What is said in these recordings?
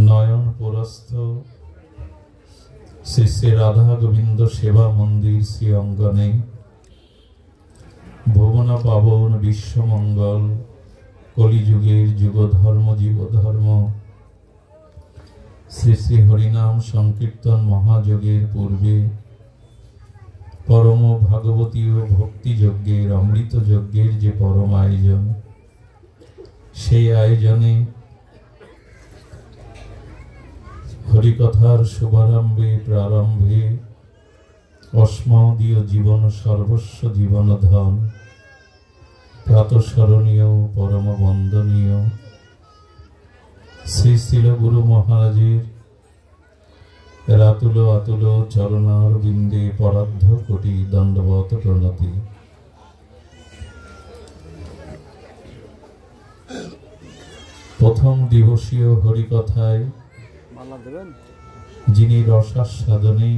নয়নপুরস্থ শ্রী শ্রী রাধা গোবিন্দ সেবা মন্দির শ্রী অঙ্গনে ভুবন পাবন বিশ্বমঙ্গল কলিযুগের যুগধর্ম জীবধর্ম শ্রী শ্রী হরিনাম সংকীর্তন মহাযজ্ঞের পূর্বে পরম ভাগবতী ও ভক্তি যজ্ঞের অমৃত যজ্ঞের যে পরম আয়োজন, সেই আয়োজনে হরিকথার শুভারম্ভে প্রারম্ভে অস্মদীয় জীবন সর্বস্ব জীবন ধন প্রাতঃস্মরণীয় পরম বন্দনীয় শ্রী শ্রীল গুরু মহারাজের রাতুল আতুল চরণার বিন্দে পরার্ধ কোটি দণ্ডবত প্রণতি। প্রথম দিবসীয় হরিকথায় যিনি রসাস্বাদনে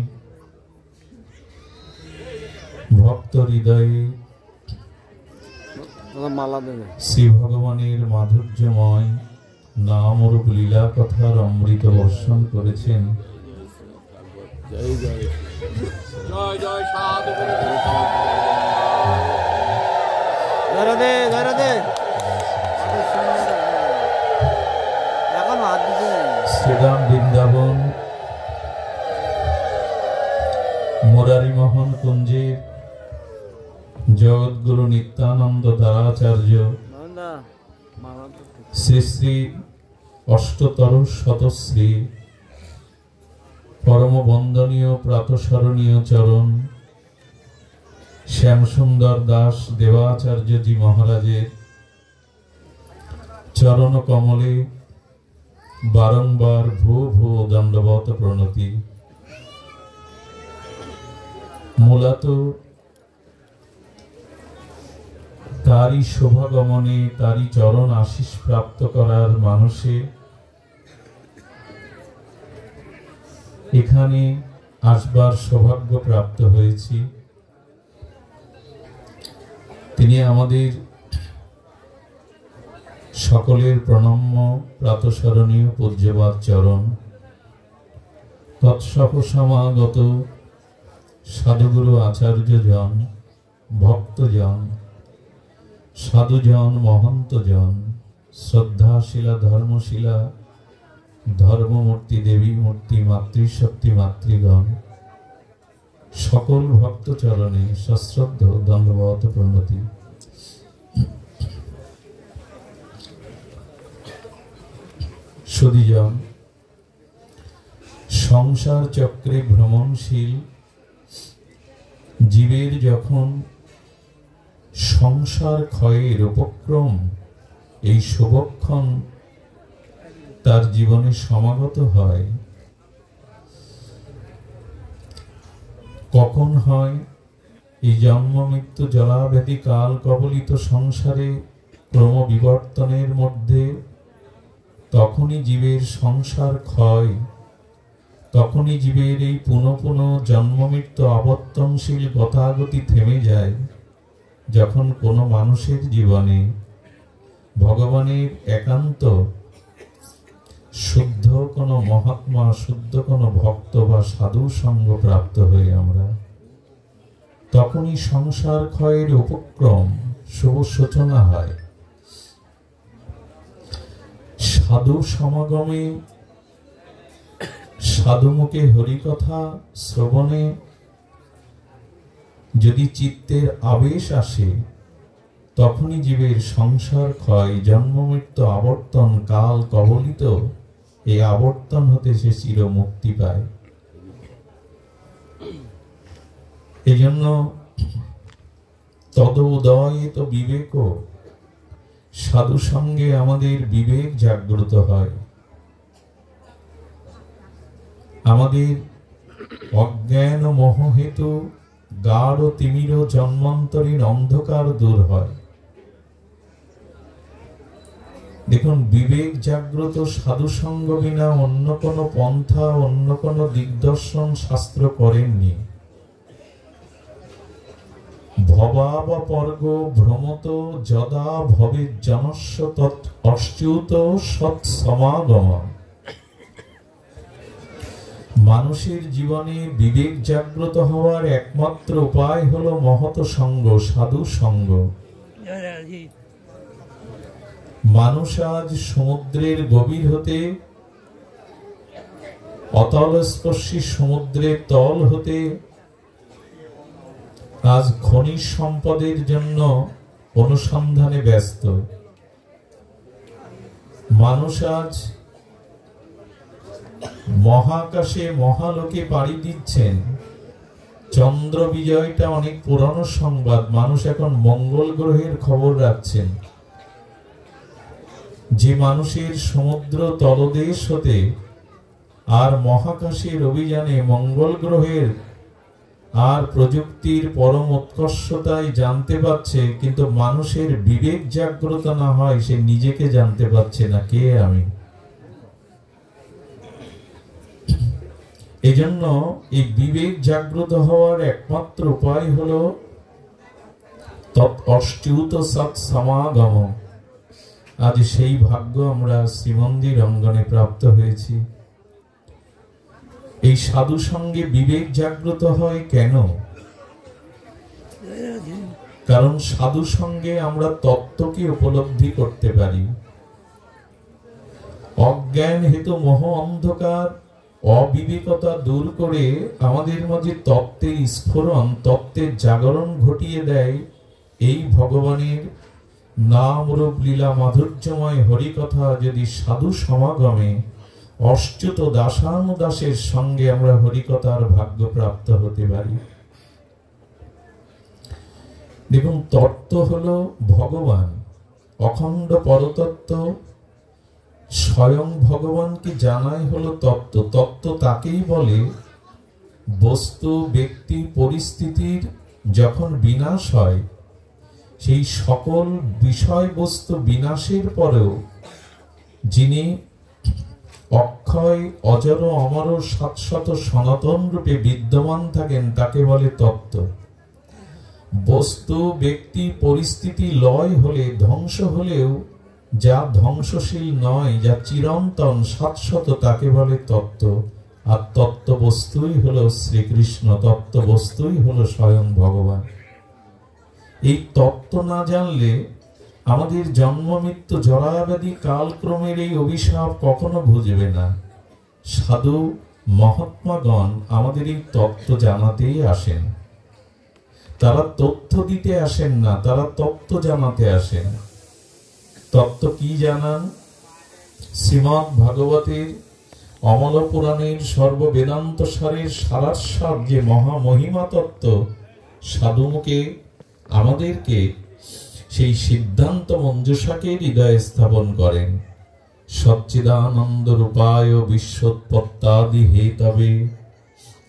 ভক্ত হৃদয়ে শ্রী ভগবানের মাধুর্যময় নামরূপ লীলা কথার অমৃত বর্ষণ করেছেন, শ্রীরাম বৃন্দাবন মুরারি মোহন কুঞ্জের জগৎগুরু নিত্যানন্দ দ্বারাচার্য শ্রী শ্রী অষ্টতর শতশ্রী পরম বন্দনীয় প্রাতঃস্মরণীয় চরণ শ্যামসুন্দর দাস দেবাচার্যজি মহারাজের চরণ কমলে বারংবার ভূ ভূ দণ্ডবত প্রণতি। মূলত তারই শোভাগমনে তারই চরণ আশিস প্রাপ্ত করার মানুষে এখানে আসবার সৌভাগ্য প্রাপ্ত হয়েছি। তিনি আমাদের সকলের প্রণম্য প্রাতঃস্মরণীয় পূজ্যবাদ চরণ, তৎসহ সমাগত সাধুগুরু আচার্যজন, ভক্তজন, সাধুজন, মহন্তজন, শ্রদ্ধাশীলা ধর্মশীলা ধর্মমূর্তি দেবী মূর্তি মাতৃশক্তি মাতৃগণ, সকল ভক্ত চরণে সশ্রদ্ধ দণ্ডবত প্রণতি। সুধীজন, সংসার চক্রে ভ্রমণশীল জীবের যখন সংসার ক্ষয়ের উপক্রম এই শুভক্ষণ তার জীবনে সমাগত হয়, কখন হয় এই জন্ম মৃত্যু জলাব্যাধি কাল কবলিত সংসারে ক্রমবিবর্তনের মধ্যে, তখনই জীবের সংসার ক্ষয়, তখনই জীবের এই পুনঃ পুনঃ জন্ম মৃত্যু আবর্তনশীল গতাগতি থেমে যায়, যখন কোনো মানুষের জীবনে ভগবানের একান্ত শুদ্ধ কোনো মহাত্মা, শুদ্ধ কোনো ভক্ত বা সাধু সঙ্গ প্রাপ্ত হয়ে আমরা, তখনই সংসার ক্ষয়ের উপক্রম শুভ সূচনা হয়। সাধু সমাগমে, সাধুমুখে হরিকথা শ্রবণে যদি চিত্তের আবেশ আসে, তখনই জীবের সংসার ক্ষয়, জন্ম মৃত্যু আবর্তন কাল কবলিত এই আবর্তন হতে সে চির মুক্তি পায়। এই জন্য তদোদয়িত বিবেক, সাধু সঙ্গে আমাদের বিবেক জাগ্রত হয়, আমাদের অজ্ঞান মোহ হেতু গাঢ় তিমির জন্মান্তরীর অন্ধকার দূর হয়। দেখুন, বিবেক জাগ্রত সাধু সঙ্গ বিনা অন্য কোনো পন্থা, অন্য কোনো দিগদর্শন শাস্ত্র করেননি। ভবাবপর্গ ভ্রমত যদা ভবে জনস্য তৎ অচ্যুত সৎ সমাগম। মানুষের জীবনে বিবেক জাগ্রত হওয়ার একমাত্র উপায় হলো মহৎ সঙ্গ, সাধু সঙ্গ। মানুষ আজ সমুদ্রের গভীর হতে, অতলস্পর্শী সমুদ্রের তল হতে আজ খনিজ সম্পদের জন্য অনুসন্ধানে ব্যস্ত। মানুষ আজ মহাকাশে মহালোকে পাড়ি দিচ্ছেন। চন্দ্র বিজয়টা অনেক পুরানো সংবাদ, মানুষ এখন মঙ্গল গ্রহের খবর রাখছেন। যে মানুষের সমুদ্র তলদেশ হতে আর মহাকাশের অভিযানে মঙ্গল গ্রহের আর প্রযুক্তির পরম উৎকর্ষতায় জানতে পারছে, কিন্তু মানুষের বিবেক জাগ্রত না হয় সে নিজেকে জানতে পারছে না, কে আমি। এজন্য এই বিবেক জাগ্রত হওয়ার একমাত্র উপায় হলো তৎ অচ্যুত সৎ সমাগম। আজ সেই ভাগ্য আমরা শ্রীমন্দির অঙ্গনে প্রাপ্ত হয়েছি। এই সাধু সঙ্গে বিবেক জাগ্রত হয় কেন? কারণ সাধু সঙ্গে আমরা তত্ত্বকে উপলব্ধি করতে পারি। অজ্ঞান হেতু মোহ অন্ধকার অবিবেকতা দূর করে আমাদের মাঝে তত্ত্বের স্ফুরণ, তত্ত্বের জাগরণ ঘটিয়ে দেয় এই ভগবানের নাম রূপ লীলা মাধুর্যময় হরিকথা যদি সাধু সমাগমে অচ্যুত দাসানুদাসের সঙ্গে আমরা হরিকথার ভাগ্য প্রাপ্ত হতে পারি। দেখুন, তত্ত্ব হলো ভগবান, অখণ্ড পরতত্ত্ব, স্বয়ং ভগবানকে জানাই হলো তত্ত্ব। তত্ত্ব তাকেই বলে বস্তু, ব্যক্তি, পরিস্থিতির যখন বিনাশ হয়, সেই সকল বিষয়বস্তু বিনাশের পরেও যিনি অক্ষয়, অজর, অমর, শাশ্বত, সনাতন রূপে বিদ্যমান থাকেন তাকে বলে তত্ত্ব। বস্তু, ব্যক্তি, পরিস্থিতি লয় হলে, ধ্বংস হলেও যা ধ্বংসশীল নয়, যা চিরন্তন শাশ্বত, তাকে বলে তত্ত্ব। আর তত্ত্ব বস্তুই হলো শ্রীকৃষ্ণ, তত্ত্ব বস্তুই হলো স্বয়ং ভগবান। এই তত্ত্ব না জানলে আমাদের জন্ম, মৃত্যু, জরাব্যাধি, কালক্রমের এই অভিশাপ কখনো বুঝবে না। সাধু মহাত্মাগণ আমাদের এই তত্ত্ব জানাতেই আসেন। তারা তথ্য দিতে আসেন না, তারা তত্ত্ব জানাতে আসেন। তত্ত্ব কি জানান? শ্রীমদ্ ভাগবতের অমল পুরাণের সর্ববেদান্ত সারের সারাস্বাদ যে মহামহিমা তত্ত্ব সাধুমুখে আমাদেরকে সেই সিদ্ধান্ত মঞ্জুষাকে হৃদয়ে স্থাপন করেন। সচ্চিদানন্দ রূপায় বিশ্বোৎপত্তাদি হেতবে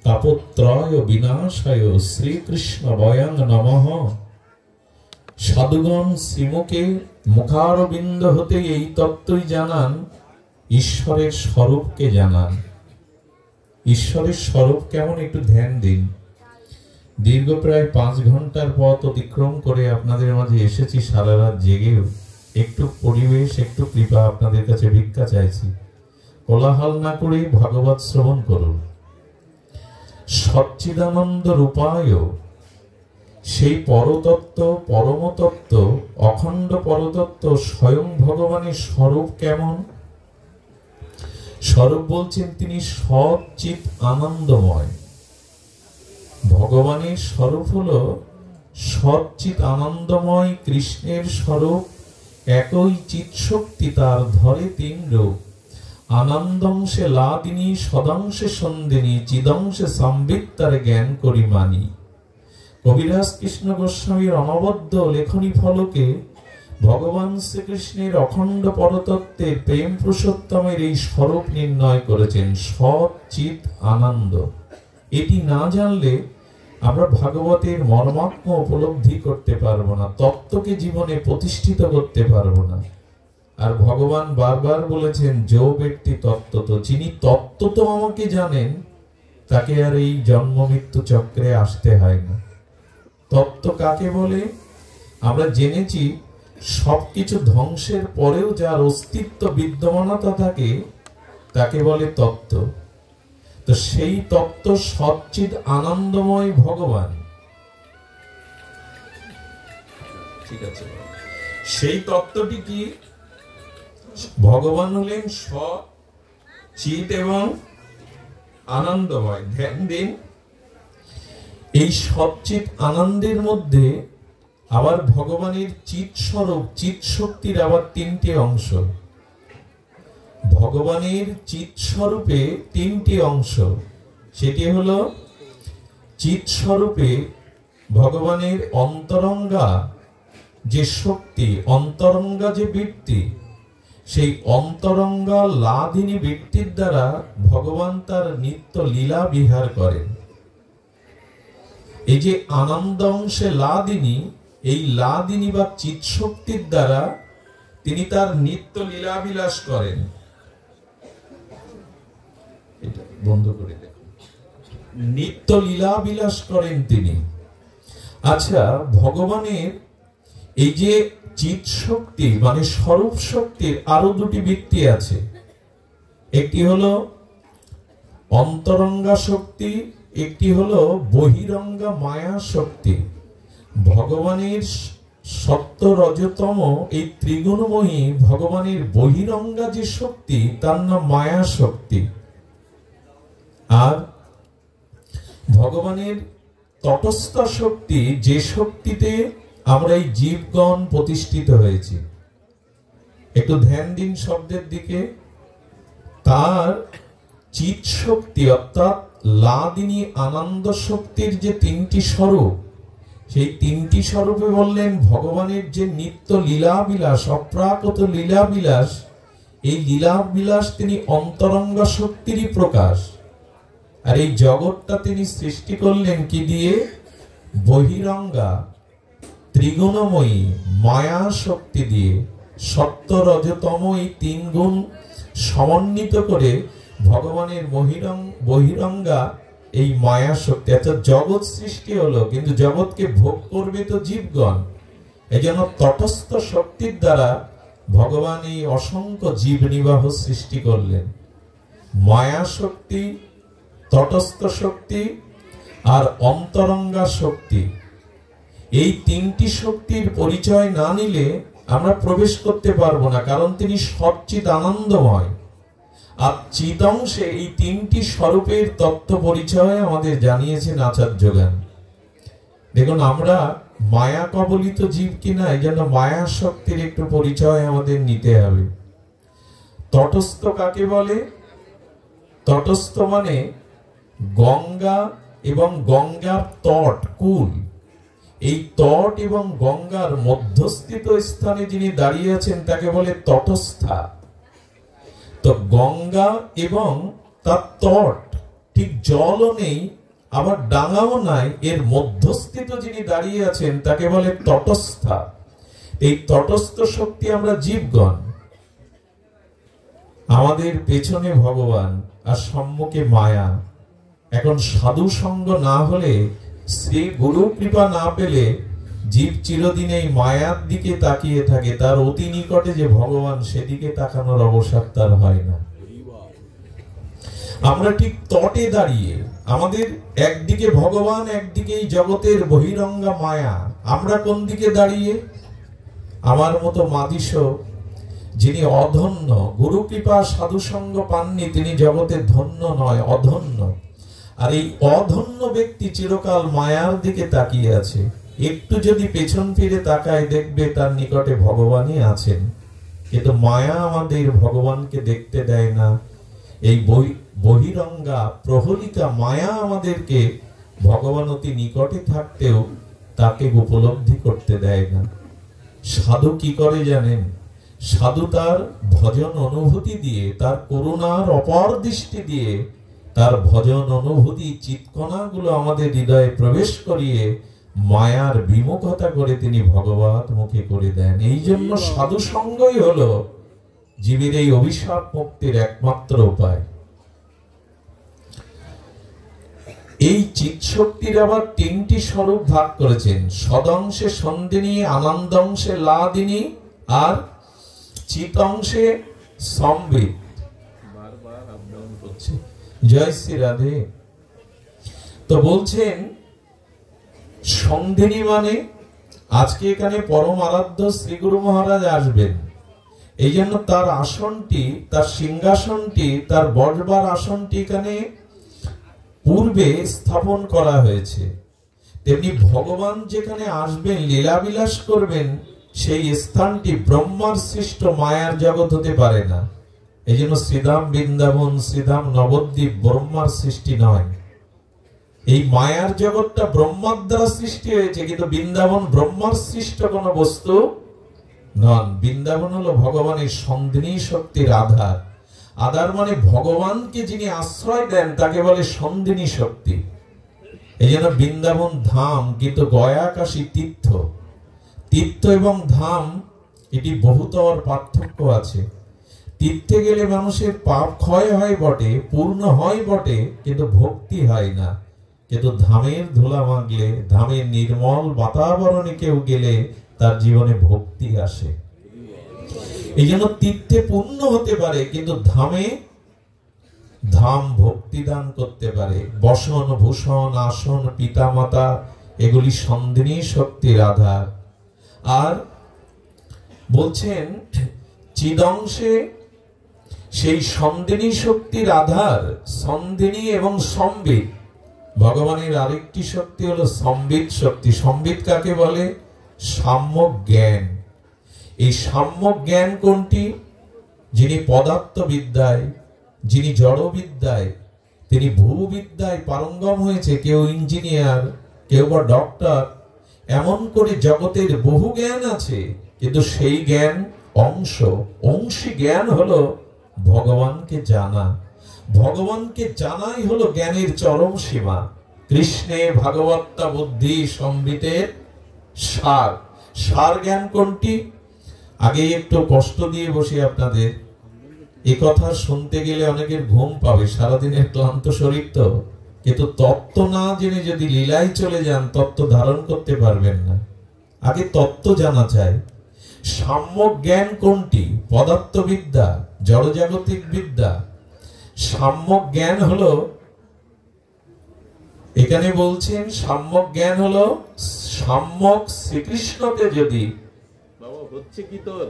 তাপত্রয় বিনাশায় শ্রীকৃষ্ণ বয়ং নমঃ। সাধুগণ শ্রীমুখে মুখারবিন্দ হতে এই তত্ত্বই জানান, ঈশ্বরের স্বরূপকে জানান। ঈশ্বরের স্বরূপ কেমন একটু ধ্যান দিন। দীর্ঘ প্রায় 5 ঘন্টার পথ অতিক্রম করে আপনাদের মাঝে এসেছি, সারা রাত জেগেও একটু পরিবেশ, একটু কৃপা আপনাদের কাছে ভিক্ষা চাইছি। কোলাহল না করে ভাগবত শ্রবণ করুন। সচ্চিদানন্দ রূপায় সেই পরতত্ত্ব, পরমতত্ত্ব, অখণ্ড পরতত্ত্ব স্বয়ং ভগবানের স্বরূপ কেমন? স্বরূপ বলছেন তিনি সচ্চিৎ আনন্দময়। ভগবানের স্বরূপ হলো সচ্চিৎ আনন্দময়। কৃষ্ণের স্বরূপ একই চিৎশক্তি, তার ধরে 3 রূপ। আনন্দংশে লাদিনী, সদংশে সন্দিনী, চিদংশে সম্বিত্তারে জ্ঞান করি মানি। কবিরাজ কৃষ্ণ গোস্বামীর অনবদ্য লেখনী ফলকে ভগবান শ্রীকৃষ্ণের অখণ্ড পরতত্ত্বের প্রেম পুরুষোত্তমের এই স্বরূপ নির্ণয় করেছেন, সচ্চিৎ আনন্দ। এটি না জানলে আমরা ভাগবতের মর্মাত্ম উপলব্ধি করতে পারবো না, তত্ত্বকে জীবনে প্রতিষ্ঠিত করতে পারবো না। আর ভগবান বারবার বলেছেন, যো ব্যক্তি তত্ত্ব তো, যিনি তত্ত্ব তো আমাকে জানেন, তাকে আর এই জন্ম মৃত্যু চক্রে আসতে হয় না। তত্ত্ব কাকে বলে? আমরা জেনেছি সবকিছু ধ্বংসের পরেও যার অস্তিত্ব, বিদ্যমানতা থাকে, তাকে বলে তত্ত্ব। তো সেই তত্ত্ব সচ্চিদ আনন্দময় ভগবান, ঠিক আছে, সেই তত্ত্বটি কি? ভগবান হলেন সচিদ এবং আনন্দময়। ধ্যান দিন, এই সচ্চিদ আনন্দের মধ্যে আবার ভগবানের চিৎ স্বরূপ, চিৎ শক্তির আবার তিনটি অংশ। ভগবানের চিৎ স্বরূপে তিনটি অংশ। সেটি হলো চিৎ স্বরূপে ভগবানের অন্তরঙ্গা যে শক্তি, অন্তরঙ্গা যে বৃত্তি, সেই অন্তরঙ্গা লাদিনী বৃত্তির দ্বারা ভগবান তার নিত্য লীলা বিহার করেন। এই যে আনন্দ অংশে লাদিনী, এই লাদিনী বা চিৎ শক্তির দ্বারা তিনি তার নিত্য লীলা বিলাস করেন। এটা বন্ধ করে দেখুন, নিত্য লীলা বিলাস করেন তিনি। আচ্ছা, ভগবানের এই যে চিৎ শক্তি মানে স্বরূপ শক্তির আরো দুটি বৃত্তি আছে। একটি হলো অন্তরঙ্গা শক্তি, একটি হলো বহিরঙ্গা মায়া শক্তি। ভগবানের সত্য রজতম এই ত্রিগুণময়ী ভগবানের বহিরঙ্গা যে শক্তি তার নাম মায়া শক্তি। আর ভগবানের তটস্থ শক্তি, যে শক্তিতে আমরা এই জীবগণ প্রতিষ্ঠিত হয়েছি। একটু ধ্যান দিন শব্দের দিকে। তার চিৎ শক্তি অর্থাৎ লাদিনী আনন্দ শক্তির যে তিনটি স্বরূপ, সেই তিনটি স্বরূপে বললেন ভগবানের যে নিত্য লীলাবিলাস, অপ্রাকৃত লীলাবিলাস, এই লীলাবিলাস তিনি অন্তরঙ্গা শক্তিরই প্রকাশ। আর এই জগৎটা তিনি সৃষ্টি করলেন কি দিয়ে? বহিরঙ্গা ত্রিগুণময়ী মায়া শক্তি দিয়ে। সত্য রজতম এই তিন গুণ সমন্বিত করে ভগবানের বহিরঙ্গা এই মায়া শক্তি। আচ্ছা, জগৎ সৃষ্টি হলো, কিন্তু জগৎকে ভোগ করবে তো জীবগণ। এই জন্য তটস্থ শক্তির দ্বারা ভগবান এই অসংখ্য জীব নিবাহ সৃষ্টি করলেন। মায়া শক্তি, তটস্থ শক্তি আর অন্তরঙ্গা শক্তি, এই তিনটি শক্তির পরিচয় না নিলে আমরা প্রবেশ করতে পারবো না, কারণ তিনি সচ্চিদ আনন্দময়। আর চিদংশে এই তিনটি স্বরূপের তত্ত্ব পরিচয় আমাদের জানিয়েছেন আচার্যগণ। দেখুন, আমরা মায়া কবলিত জীব কিনা, এই জন্য মায়া শক্তির একটু পরিচয় আমাদের নিতে হবে। তটস্থ কাকে বলে? তটস্থ মানে গঙ্গা এবং গঙ্গার তট, কুল। এই তট এবং গঙ্গার মধ্যস্থিত স্থানে যিনি দাঁড়িয়ে আছেন তাকে বলে তটস্থা। তো গঙ্গা এবং তার তট, ঠিক জলও নেই আবার ডাঙাও নাই, এর মধ্যস্থিত যিনি দাঁড়িয়ে আছেন তাকে বলে তটস্থা। এই তটস্থ শক্তি আমরা জীবগণ। আমাদের পেছনে ভগবান আর সম্মুখে মায়া। এখন সাধু সঙ্গ না হলে, শ্রী গুরু কৃপা না পেলে জীব চিরদিন এই মায়ার দিকে তাকিয়ে থাকে। তার অতি নিকটে যে ভগবান, সেদিকে তাকানোর অবসর তার হয় না। আমরা ঠিক তটে দাঁড়িয়ে, আমাদের একদিকে ভগবান, একদিকে এই জগতের বহিরঙ্গা মায়া। আমরা কোন দিকে দাঁড়িয়ে? আমার মতো মাদিস যিনি অধন্য, গুরু কৃপা সাধু সঙ্গ পাননি, তিনি জগতে ধন্য নয়, অধন্য। আর এই অধন্য ব্যক্তি চিরকাল মায়ার দিকে তাকিয়ে আছে। একটু যদি পেছন ফিরে তাকায়, দেখবে তার নিকটে ভগবানই আছেন। কিন্তু মায়া আমাদের ভগবানকে দেখতে দেয় না। এই বহিরঙ্গা প্রহলিকা মায়া আমাদেরকে ভগবান অতি নিকটে থাকতেও তাকে উপলব্ধি করতে দেয় না। সাধু কি করে জানেন? সাধু তার ভজন অনুভূতি দিয়ে, তার করুণার অপার দৃষ্টি দিয়ে, তার ভজন অনুভূতি চিৎকণাগুলো আমাদের হৃদয়ে প্রবেশ করিয়ে মায়ার বিমুখতা করে তিনি ভগবত মুখে করে দেন। এই জন্য সাধু সঙ্গই হলো জীবের এই অভিশাপ মুক্তির একমাত্র উপায়। এই চিৎ শক্তির আবার তিনটি স্বরূপ ভাগ করেছেন: সদংশে সন্দিনী, আনন্দংশে লাদিনী, আর চিতংশে সম্বিত। বারবার আপ ডাউন করছে। জয় শ্রী রাধে। তো বলছেন সন্ধিনী মানে আজকে এখানে পরম আরাধ্য শ্রী গুরু মহারাজ আসবেন, এই জন্য তার আসনটি, তার সিংহাসনটি, তার বসবার আসনটি এখানে পূর্বে স্থাপন করা হয়েছে। তেমনি ভগবান যেখানে আসবেন, লীলাবিলাস করবেন, সেই স্থানটি ব্রহ্মার সৃষ্ট মায়ার জগৎ হতে পারে না। এই জন্য শ্রীধাম বৃন্দাবন, শ্রীধাম নবদ্বীপ ব্রহ্মার সৃষ্টি নয়। এই মায়ার জগৎটা ব্রহ্মার দ্বারা সৃষ্টি হয়েছে, কিন্তু বৃন্দাবন ব্রহ্মার সৃষ্ট কোন বস্তু নন। বৃন্দাবন হলো ভগবানের সন্ধিনী শক্তির আধার। আধার মানে ভগবানকে যিনি আশ্রয় দেন তাকে বলে সন্ধিনী শক্তি। এই জন্য বৃন্দাবন ধাম, কিন্তু গয়া কাশী তীর্থ। তীর্থ এবং ধাম এটি বহুতর পার্থক্য আছে। তীর্থে গেলে মানুষের পাপ ক্ষয় হয় বটে, পূর্ণ হয় বটে, কিন্তু ভক্তি হয় না। কিন্তু ধামের ধুলা মাগলে, ধামের নির্মল বাতাবরণে কেউ গেলে তার জীবনে ভক্তি আসে। এই জন্য তীর্থে পূর্ণ হতে পারে, কিন্তু ধাম ভক্তি দান করতে পারে। বসন, ভূষণ, আসন, পিতামাতা এগুলি সন্ধিনী শক্তির আধার। আর বলছেন চিদংশে সেই সন্ধিনী শক্তির আধার সন্ধিনী এবং সম্বিত। ভগবানের আরেকটি শক্তি হলো সম্বিত শক্তি। সম্বিত কাকে বলে? সাম্যক জ্ঞান। এই সাম্যক জ্ঞান কোনটি? যিনি পদার্থবিদ্যায়, যিনি জড়বিদ্যায়, তিনি ভূবিদ্যায় পারঙ্গম হয়েছে, কেউ ইঞ্জিনিয়ার, কেউ বা ডক্টর, এমন করে জগতের বহু জ্ঞান আছে, কিন্তু সেই জ্ঞান অংশী জ্ঞান হলো ভগবানকে জানা। ভগবানকে জানাই হলো জ্ঞানের চরম সীমা। কৃষ্ণে ভাগবত্তা বুদ্ধি সম্বিতের সার। সার জ্ঞান কোনটি? আগে একটু কষ্ট দিয়ে বসি আপনাদের। এ কথা শুনতে গেলে অনেকের ঘুম পাবে, সারাদিনের ক্লান্ত শরীর তো, কিন্তু তত্ত্ব না জেনে যদি লীলায় চলে যান তত্ত্ব ধারণ করতে পারবেন না। আগে তত্ত্ব জানা চাই। সাম্যক জ্ঞান কোনটি? পদার্থবিদ্যা, জড়জাগতিক বিদ্যা। সাম্যক জ্ঞান হলো, এখানে বলছেন সাম্যক জ্ঞান হলো সাম্যক শ্রীকৃষ্ণকে যদি বাবা হচ্ছে কি তোর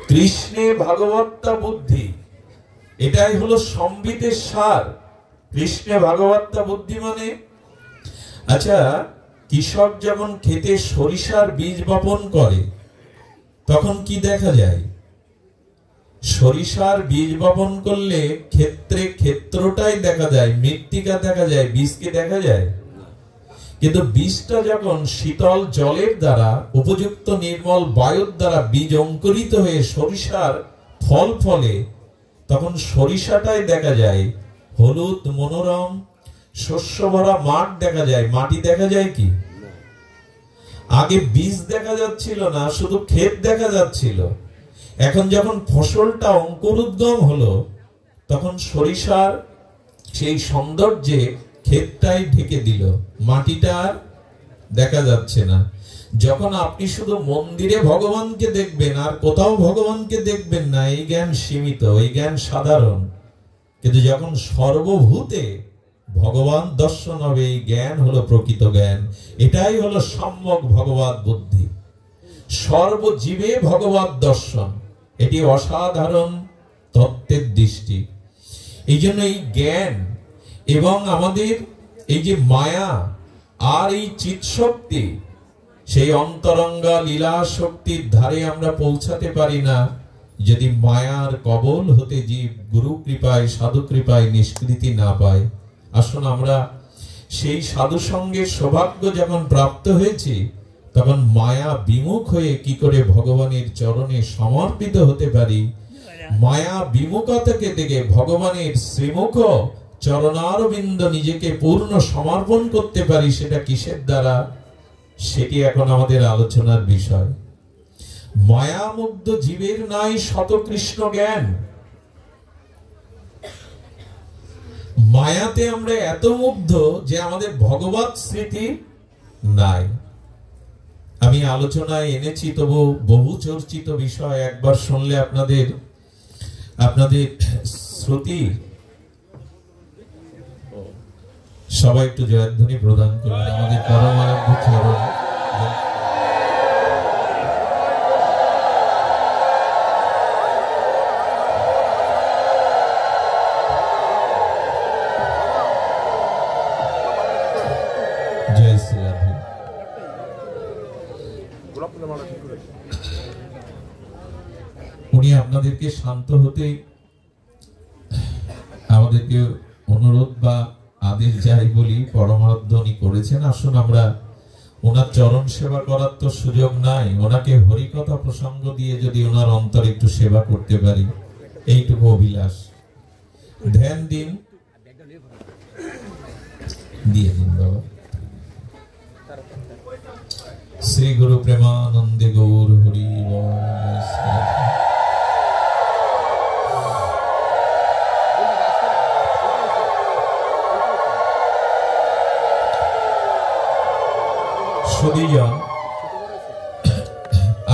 কৃষ্ণে ভাগবত্তা বুদ্ধি, এটাই হলো সম্বিতের সার। কৃষ্ণে ভাগবত্তা বুদ্ধি মানে, আচ্ছা কৃষক যখন খেতে সরিষার বীজ বপন করে তখন কি দেখা যায়? সরিষার বীজ বপন করলে ক্ষেত্রটাই দেখা যায়, মৃত্তিকা দেখা যায়, বীজকে দেখা যায়। কিন্তু বীজটা যখন শীতল জলের দ্বারা, উপযুক্ত নির্মল বায়ুর দ্বারা বীজ অঙ্কুরিত হয়ে সরিষার ফল ফলে, তখন সরিষাটাই দেখা যায় হলুদ মনোরম শস্য ভরা মাঠ দেখা যায়। মাটি দেখা যায় কি? আগে বীজ দেখা যাচ্ছিল না, শুধু ক্ষেত দেখা যাচ্ছিল। এখন যখন ফসলটা অঙ্কুরোদ্গম হলো তখন সরিষার সেই সৌন্দর্যে ক্ষেতটাই ঢেকে দিল, মাটিটা আর দেখা যাচ্ছে না। যখন আপনি শুধু মন্দিরে ভগবানকে দেখবেন আর কোথাও ভগবানকে দেখবেন না, এই জ্ঞান সীমিত, এই জ্ঞান সাধারণ। কিন্তু যখন সর্বভূতে ভগবান দর্শন হবে, এই জ্ঞান হলো প্রকৃত জ্ঞান। এটাই হলো সম্যক ভগবৎ বুদ্ধি। সর্বজীবে ভগবৎ দর্শন, এটি অসাধারণ তত্ত্বের দৃষ্টি। এই জন্য এই জ্ঞান এবং আমাদের এই যে মায়া আর এই চিৎ শক্তি, সেই অন্তরঙ্গা লীলা শক্তির ধারে আমরা পৌঁছাতে পারি না যদি মায়ার কবল হতে জীব গুরু কৃপায়, সাধু কৃপায় নিষ্কৃতি না পায়। আসুন আমরা সেই সাধু সঙ্গের সৌভাগ্য যখন প্রাপ্ত হয়েছি, তখন মায়া বিমুখ হয়ে কি করে ভগবানের চরণে সমর্পিত হতে পারি, মায়া বিমুখতাকে থেকে ভগবানের শ্রীমুখ চরণারবিন্দ নিজেকে পূর্ণ সমর্পণ করতে পারি, সেটা কিসের দ্বারা? সেটি এখন আমাদের আলোচনার বিষয়। মায়ামুগ্ধ জীবের নাই শত কৃষ্ণ জ্ঞান। মায়াতে আমরা এত মুগ্ধ যে আমাদের ভগবৎ স্মৃতি নাই। আমি আলোচনায় এনেছি তবু বহু চর্চিত বিষয়, একবার শুনলে আপনাদের আপনাদের শ্রুতি সবাই একটু জয়ধ্বনি প্রদান করুন আমাদের পরমারাধ্য চরণ। জয় শ্রী রাধে। উনি আপনাদেরকে শান্ত হতে আমাদেরকে অনুরোধ বা আদেশ যাই বলি পরমারাধ্য উনি করেছেন। আসুন আমরা ওনার চরণ সেবা করার তো সুযোগ নাই, ওনাকে হরিকথা প্রসঙ্গ দিয়ে যদি ওনার অন্তরে একটু সেবা করতে পারি এইটুকু অভিলাষ। ধ্যান দিন, দিয়ে দিন বাবা। শ্রী গুরু প্রেমানন্দে গৌর হরি সুধীজন।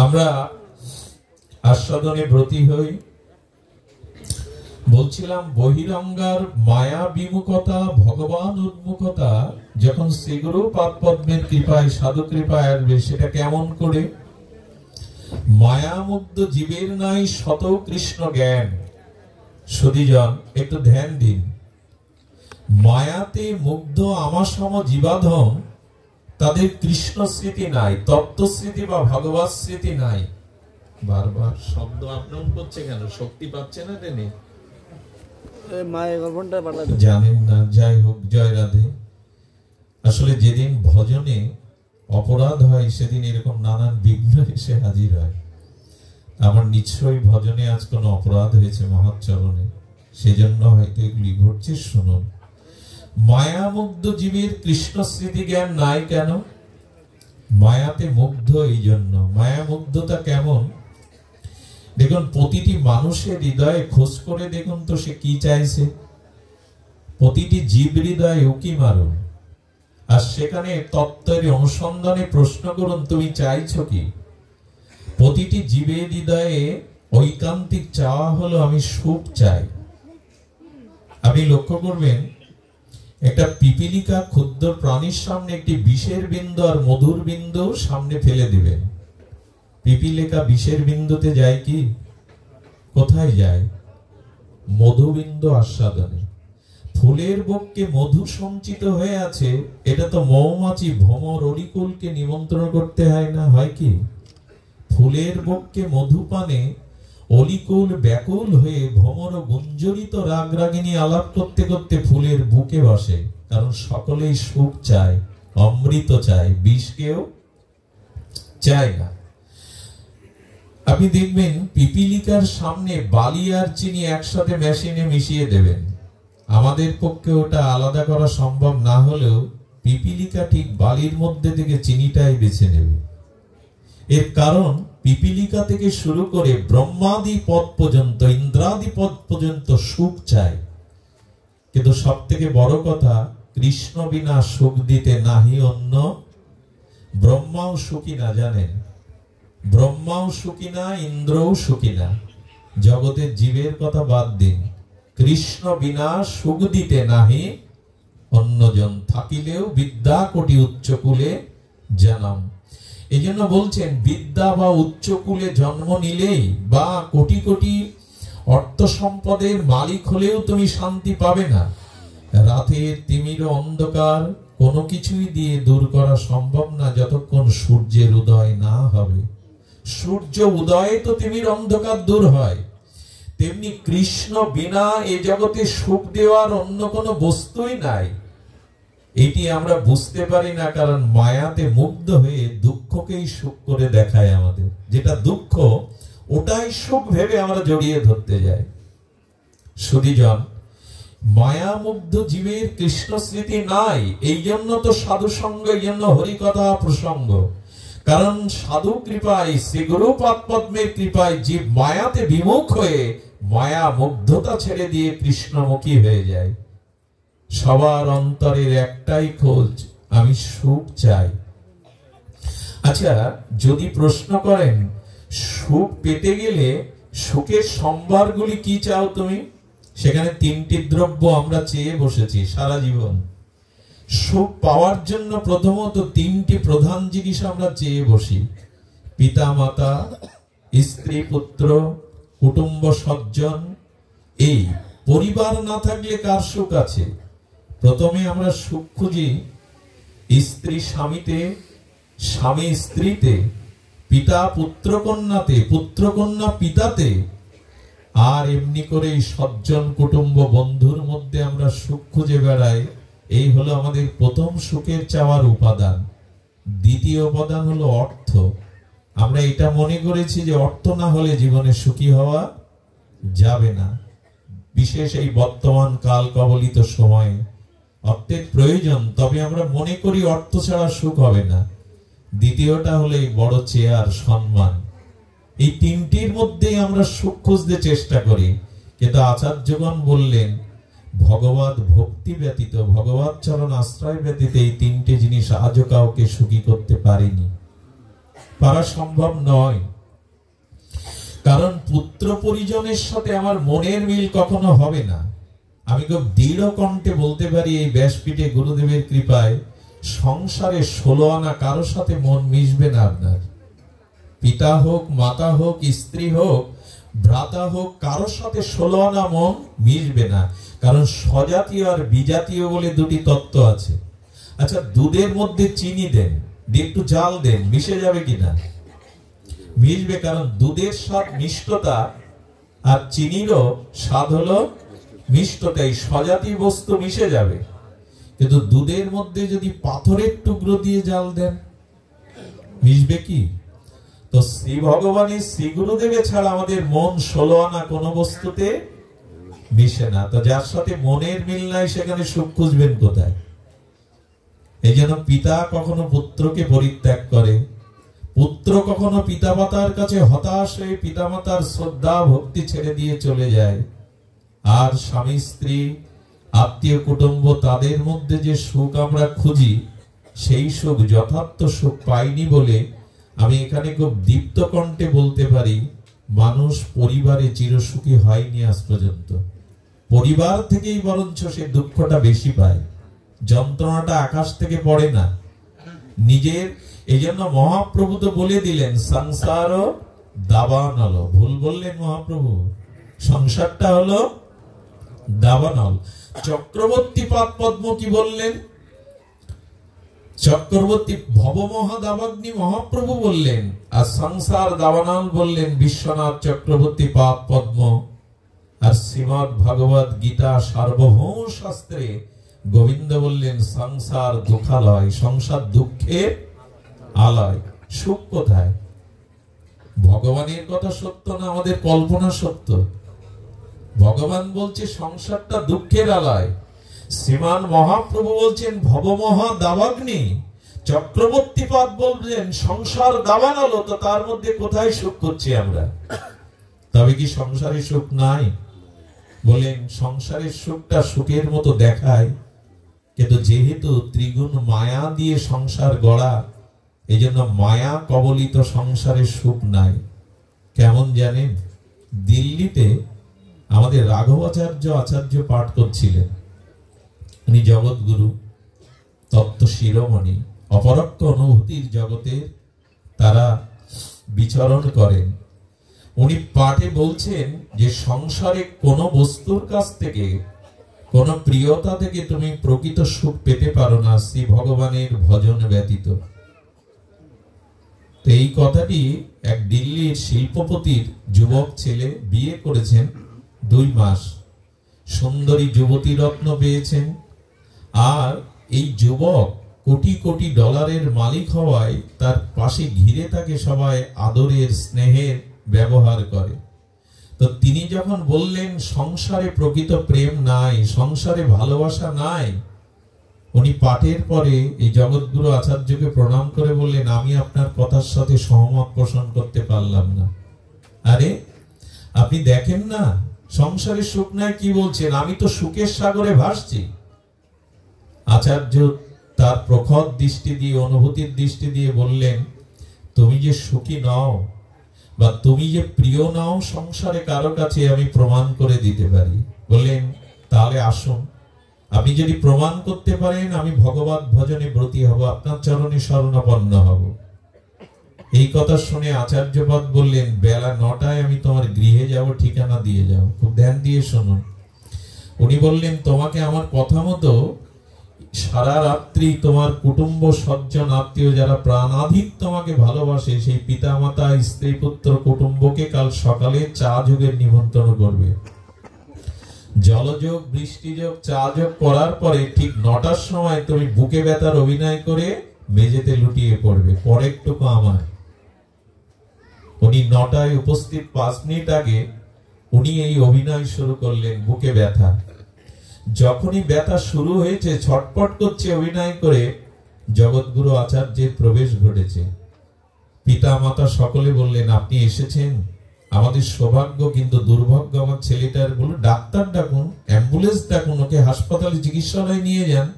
আমরা আস্বাদনে ব্রতী হই। বলছিলাম বহিরঙ্গার মায়া বিমুখতা ভগবান উন্মুখতা যখন শ্রীগুরু পাদপদ্মের কৃপায় সাধু কৃপায় আসবে সেটা কেমন করে? মায়ামুগ্ধ জীবের নাই শত কৃষ্ণ জ্ঞান। সুধীজন একটু ধ্যান দিন। মায়াতে মুগ্ধ আমাসম জীবাধম তাদের কৃষ্ণ স্মৃতি নাই, তত্ত্ব স্মৃতি বা ভগবত স্মৃতি নাই। বারবার শব্দ আপন করছে কেন? শক্তি পাচ্ছে না টেনে? জানেন না। যাই হোক, জয় রাধে। আসলে যেদিন ভজনে অপরাধ হয় সেদিন এরকম নানান বিঘ্ন এসে হাজির হয়। আমার নিশ্চয়ই ভজনে আজ কোনো অপরাধ হয়েছে মহাচরণে, সেজন্য হয়তো এগুলি ঘটছে। শুনুন, মায়ামুগ্ধ জীবের কৃষ্ণ স্মৃতি জ্ঞান নাই কেন? মায়াতে মুগ্ধ এই জন্য। মায়ামুগ্ধতা কেমন? দেখুন, প্রতিটি মানুষের হৃদয়ে খোঁজ করে দেখুন তো সে কি চাইছে। প্রতিটি জীব হৃদয়ে উকি মারুন, আর সেখানে তত্ত্বের অনুসন্ধানে প্রশ্ন করুন তুমি চাইছো কি? প্রতিটি জীবের হৃদয়ে ঐকান্তিক চাওয়া হলো আমি সুখ চাই। আপনি লক্ষ্য করবেন, একটা পিপিলিকা ক্ষুদ্র প্রাণীর সামনে একটি বিষের বিন্দু আর মধুর বিন্দু সামনে ফেলে দিবেন। পিপিলিকা বিষের বিন্দুতে যায় কি? কোথায় যায়? মধুবিন্দু আস্বাদনে। ফুলের বক্ষে মধু সঞ্চিত হয়ে আছে, এটা তো মৌমাছি ভ্রমর অরিকুলকে নিমন্ত্রণ করতে হয় না? হয় কি? ফুলের বক্ষে মধু পানে অলিকুল ব্যাকুল হয়ে ভ্রমর গুঞ্জরিত রাগরাগিনী আলাপ করতে করতে ফুলের বুকে বসে, কারণ সকলেই সুখ চায়, অমৃত চায়, বিষ কেউ চায় না। আপনি দেখবেন পিপিলিকার সামনে বালি আর চিনি একসাথে মেশিনে মিশিয়ে দেবেন। আমাদের পক্ষে ওটা আলাদা করা সম্ভব না হলেও পিপিলিকা ঠিক বালির মধ্যে থেকে চিনিটাই বেছে নেবে। এর কারণ পিপিলিকা থেকে শুরু করে ব্রহ্মাদি পদ পর্যন্ত, ইন্দ্রাদি পদ পর্যন্ত সুখ চায়। কিন্তু সব থেকে বড় কথা, কৃষ্ণ বিনা সুখ দিতে নাহি অন্য। ব্রহ্মাও সুখী না, জানেন? ব্রহ্মাও সুখী না, ইন্দ্রও সুখী না। জগতের জীবের কথা বাদ দিন, কৃষ্ণ বিনা সুখ দিতে নাহি অন্যজন, থাকিলেও বিদ্যা কোটি উচ্চকুলে জানাম। এই জন্য বলছেন, বিদ্যা বা উচ্চকুলে জন্ম নিলেই বা কোটি কোটি অর্থ সম্পদের মালিক হলেও তুমি শান্তি পাবে না। রাতের তিমির অন্ধকার কোনো কিছুই দিয়ে দূর করা সম্ভব না যতক্ষণ সূর্যের উদয় না হবে। সূর্য উদয়ে তো তিমির অন্ধকার দূর হয়। তেমনি কৃষ্ণ বিনা এ জগতে সুখ দেওয়ার অন্য কোনো বস্তুই নাই। এটি আমরা বুঝতে পারি না, কারণ মায়াতে মুগ্ধ হয়ে দুঃখকেই সুখ করে দেখায় আমাদের। যেটা দুঃখ ওটাই সুখ ভেবে আমরা জড়িয়ে ধরতে যাই। সুধীজন, মায়ামুগ্ধ জীবের কৃষ্ণ স্মৃতি নাই, এই জন্য তো সাধু সঙ্গ, এই জন্য হরিকথা প্রসঙ্গ। কারণ সাধু কৃপায়, শ্রী গুরু পাদপদ্মের কৃপায় জীব মায়াতে বিমুখ হয়ে মায়া মুগ্ধতা ছেড়ে দিয়ে কৃষ্ণমুখী হয়ে যায়। সবার অন্তরের একটাই খোঁজ, আমি সুখ চাই। আচ্ছা, যদি প্রশ্ন করেন সুখ পেতে গেলে সুখের সম্ভারগুলি কি চাও তুমি? সেখানে তিনটি দ্রব্য আমরা চেয়ে বসেছি সারা জীবন। সুখ পাওয়ার জন্য প্রথমত তিনটি প্রধান জিনিস আমরা চেয়ে বসি: পিতা মাতা, স্ত্রী পুত্র, কুটুম্ব সজ্জন। এই পরিবার না থাকলে কার সুখ আছে? প্রথমে আমরা সুখ খুঁজি স্ত্রী স্বামীতে, স্বামী স্ত্রীতে, পিতা পুত্র কন্যাতে, পুত্র কন্যা পিতাতে, আর এমনি করে সজ্জন কুটুম্ব বন্ধুর মধ্যে আমরা সুখ খুঁজে বেড়াই। এই হলো আমাদের প্রথম সুখের চাওয়ার উপাদান। দ্বিতীয় উপাদান হলো অর্থ। আমরা এটা মনে করেছি যে অর্থ না হলে জীবনে সুখী হওয়া যাবে না। বিশেষ এই বর্তমান কাল কবলিত সময়ে অর্থের প্রয়োজন, তবে আমরা মনে করি অর্থ ছাড়া সুখ হবে না। দ্বিতীয়টা হলো এই বড় চেয়ার, সম্মান। এই তিনটির মধ্যেই আমরা সুখ খুঁজতে চেষ্টা করি। কিন্তু আচার্যগণ বললেন ভগবত ভক্তি ব্যতীত, ভগবত চরণ আশ্রয় ব্যতীত এই তিনটে জিনিস আজও কাউকে সুখী করতে পারেনি, পারা সম্ভব নয়। কারণ পুত্র পরিজনের সাথে আমার মনের মিল কখনো হবে না। আমি খুব দৃঢ় কণ্ঠে বলতে পারি এই ব্যাসপীঠে গুরুদেবের কৃপায় সংসারে 16 আনা কারো সাথে মন মিশবে না। আপনার পিতা হোক, মাতা হোক, স্ত্রী হোক, ভ্রাতা হোক, কারোর সাথে 16 আনা মন মিশবে না। কারণ স্বজাতীয় আর বিজাতীয় বলে দুটি তত্ত্ব আছে। আচ্ছা, দুধের মধ্যে চিনি দেন, দিয়ে একটু জাল দেন, মিশে যাবে কিনা? মিশবে, কারণ দুধের স্বাদ মিষ্টতা আর চিনিরও স্বাদ হলো মিষ্টতা। এই স্বজাতীয় বস্তু মিশে যাবে। কিন্তু দুধের মধ্যে যদি পাথরের টুকরো দিয়ে জাল দেন, মিশবে কি? তো শ্রী ভগবানের শ্রী গুরুদেবের ছাড়া আমাদের মন 16 আনা কোন বস্তুতে মিশে না। তো যার সাথে মনের মিল নাই সেখানে সুখ খুঁজবেন কোথায়? এই জন্য পিতা কখনো পুত্রকে পরিত্যাগ করে, পুত্র কখনো পিতামাতার কাছে হতাশ হয়ে পিতামাতার শ্রদ্ধা ভক্তি ছেড়ে দিয়ে চলে যায়। আর স্বামী স্ত্রী আত্মীয় কুটুম্ব তাদের মধ্যে যে সুখ আমরা খুঁজি, সেই সুখ যথার্থ সুখ পাইনি বলে আমি এখানে খুব দীপ্ত কণ্ঠে বলতে পারি মানুষ পরিবারে চিরসুখী হয়নি আজ পর্যন্ত। পরিবার থেকেই বরঞ্চ সে দুঃখটা বেশি পায়, যন্ত্রণাটা আকাশ থেকে পড়ে না নিজের। এই জন্য মহাপ্রভু তো বলে দিলেন সংসার দাবানল। ভুল বললেন মহাপ্রভু, সংসারটা হলো দাবানল। চক্রবর্তী পাদ পদ্ম কি বললেন? চক্রবর্তী ভবমহা দাবাগ্নি মহাপ্রভু বললেন, আর সংসার দাবানল বললেন বিশ্বনাথ চক্রবর্তী পাদ পদ্ম। আর শ্রীমদ ভগবত গীতা সার্বভৌম শাস্ত্রে গোবিন্দ বললেন সংসার দুঃখালয়, সংসার দুঃখের আলয়। সুখ কোথায়? ভগবানের কথা সত্য না আমাদের কল্পনা সত্য? ভগবান বলছে সংসারটা দুঃখের আলয়, শ্রীমান মহাপ্রভু বলছেন ভবমহা দাবাগ্নি, চক্রবর্তী পাদ বলছেন সংসার দাবানল। তো তার মধ্যে কোথায় সুখ করছি আমরা? তবে কি সংসারে সুখ নাই? বলেন সংসারের সুখটা সুখের মতো দেখায়, কিন্তু যেহেতু ত্রিগুণ মায়া দিয়ে সংসার গড়া, এই জন্য মায়া কবলিত সংসারের সুখ নাই। কেমন জানেন? দিল্লিতে আমাদের রাঘবাচার্য আচার্য পাঠ করছিলেন। উনি জগৎগুরু, তত্ত্ব শিরোমণি, অপরোক্ষ অনুভূতির জগতে তারা বিচরণ করেন। উনি পাঠে বলছেন যে সংসারে কোন বস্তুর কাছ থেকে, কোন প্রিয়তা থেকে তুমি প্রকৃত সুখ পেতে পারো না শ্রী ভগবানের ভজন ব্যতীত। তো এই কথাটি এক দিল্লির শিল্পপতির যুবক ছেলে বিয়ে করেছেন, 2 মাস, সুন্দরী যুবতী রত্ন পেয়েছেন। আর এই যুবক কোটি কোটি ডলারের মালিক হওয়ায় তার পাশে ঘিরে তাকে সবাই আদরের স্নেহের ব্যবহার করে। তো তিনি যখন বললেন সংসারে প্রকৃত প্রেম নাই, সংসারে ভালোবাসা নাই, উনি পাঠের পরে এই জগৎগুরু আচার্যকে প্রণাম করে বললেন আমি আপনার কথার সাথে সহমত পোষণ করতে পারলাম না। আরে আপনি দেখেন না সংসারে সুখ নাই, কি বলছেন? আমি তো সুখের সাগরে ভাসছি। আচার্য তার প্রখর দৃষ্টি দিয়ে, অনুভূতির দৃষ্টি দিয়ে বললেন তুমি যে সুখী নও, বা তুমি যে প্রিয় নাও সংসারে কারো কাছে আমি প্রমাণ করে দিতে পারি। বললেন তাহলে আসুন, আপনি যদি প্রমাণ করতে পারেন আমি ভগবত ভজনে ব্রতী হব, আপনার চরণে শরণাপন্ন হব। এই কথা শুনে আচার্যপদ বললেন বেলা 9টায় আমি তোমার গৃহে যাব, ঠিকানা দিয়ে যাও। খুব ধ্যান দিয়ে শুনুন। উনি বললেন তোমাকে আমার কথা মতো সারা রাত্রি তোমার কুটুম্ব সজ্জন আত্মীয় যারা প্রাণাধিক তোমাকে ভালোবাসে সেই পিতা মাতা স্ত্রী পুত্র কুটুম্বকে কাল সকালে চা যোগের নিমন্ত্রণ করবে। জলযোগ বৃষ্টিযোগ চা যোগ করার পরে ঠিক 9টার সময় তুমি বুকে ব্যথার অভিনয় করে মেঝেতে লুটিয়ে পড়বে, পরেরটুকু আমার। উনি 9টায় উপস্থিত 5 মিনিট আগে উনি এই অভিনয় শুরু করলেন, বুকে ব্যথা। যখনই ব্যথা শুরু হয়েছে ছটপট করছে অভিনয় করে, জগৎগুরু আচার্যের প্রবেশ ঘটেছে। পিতা মাতা সকলে বললেন আপনি এসেছেন, আমাদের সৌভাগ্য কিন্তু দুর্ভাগ্য আমার ছেলেটার। বলুন ডাক্তার ডাকুন, অ্যাম্বুলেন্স ডাকুন, ওকে হাসপাতালে চিকিৎসালয়ে নিয়ে যান।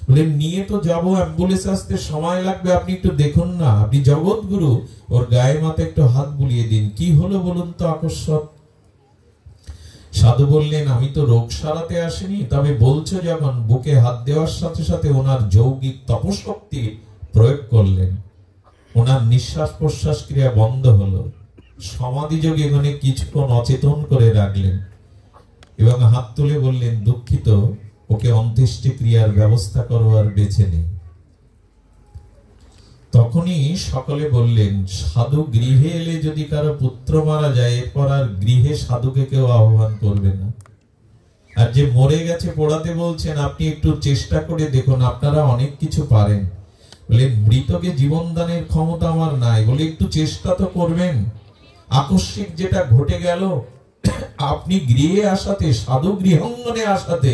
বললেন নিয়ে তো যাবো, অ্যাম্বুলেন্স আসতে সময় লাগবে, আপনি একটু দেখুন না, আপনি জগৎগুরু, ওর গায়ে মাথা একটু হাত বুলিয়ে দিন। কি হলো বলুন তো আকস্মাৎ? সাধু বললেন আমি তো রোগ সারাতে আসিনি, তবে বলছো যখন বুকে হাত দেওয়ার সাথে সাথে ওনার যৌগিক তপশক্তি প্রয়োগ করলেন, ওনার নিঃশ্বাস প্রশ্বাস ক্রিয়া বন্ধ হলো। সমাধি যোগে উনি কিছুক্ষণ অচেতন করে রাখলেন এবং হাত তুলে বললেন দুঃখিত, ওকে অন্ত্যেষ্টি ক্রিয়ার ব্যবস্থা করো, আর বেঁচে নেই। তখনই সকলে বললেন সাধু গৃহে এলে যদি কারো পুত্র মারা যায় এরপর আর গৃহে সাধুকে কেউ আহ্বান করবে না। আর যে মরে গেছে পোড়াতে বলছেন আপনি একটু চেষ্টা করে দেখুন, আপনারা অনেক কিছু পারেন। বললেন মৃতকে জীবন দানের ক্ষমতা আমার নাই, বলে একটু চেষ্টা তো করবেন। আকস্মিক যেটা ঘটে গেল, আপনি গৃহে আসাতে, সাধু গৃহাঙ্গনে আসাতে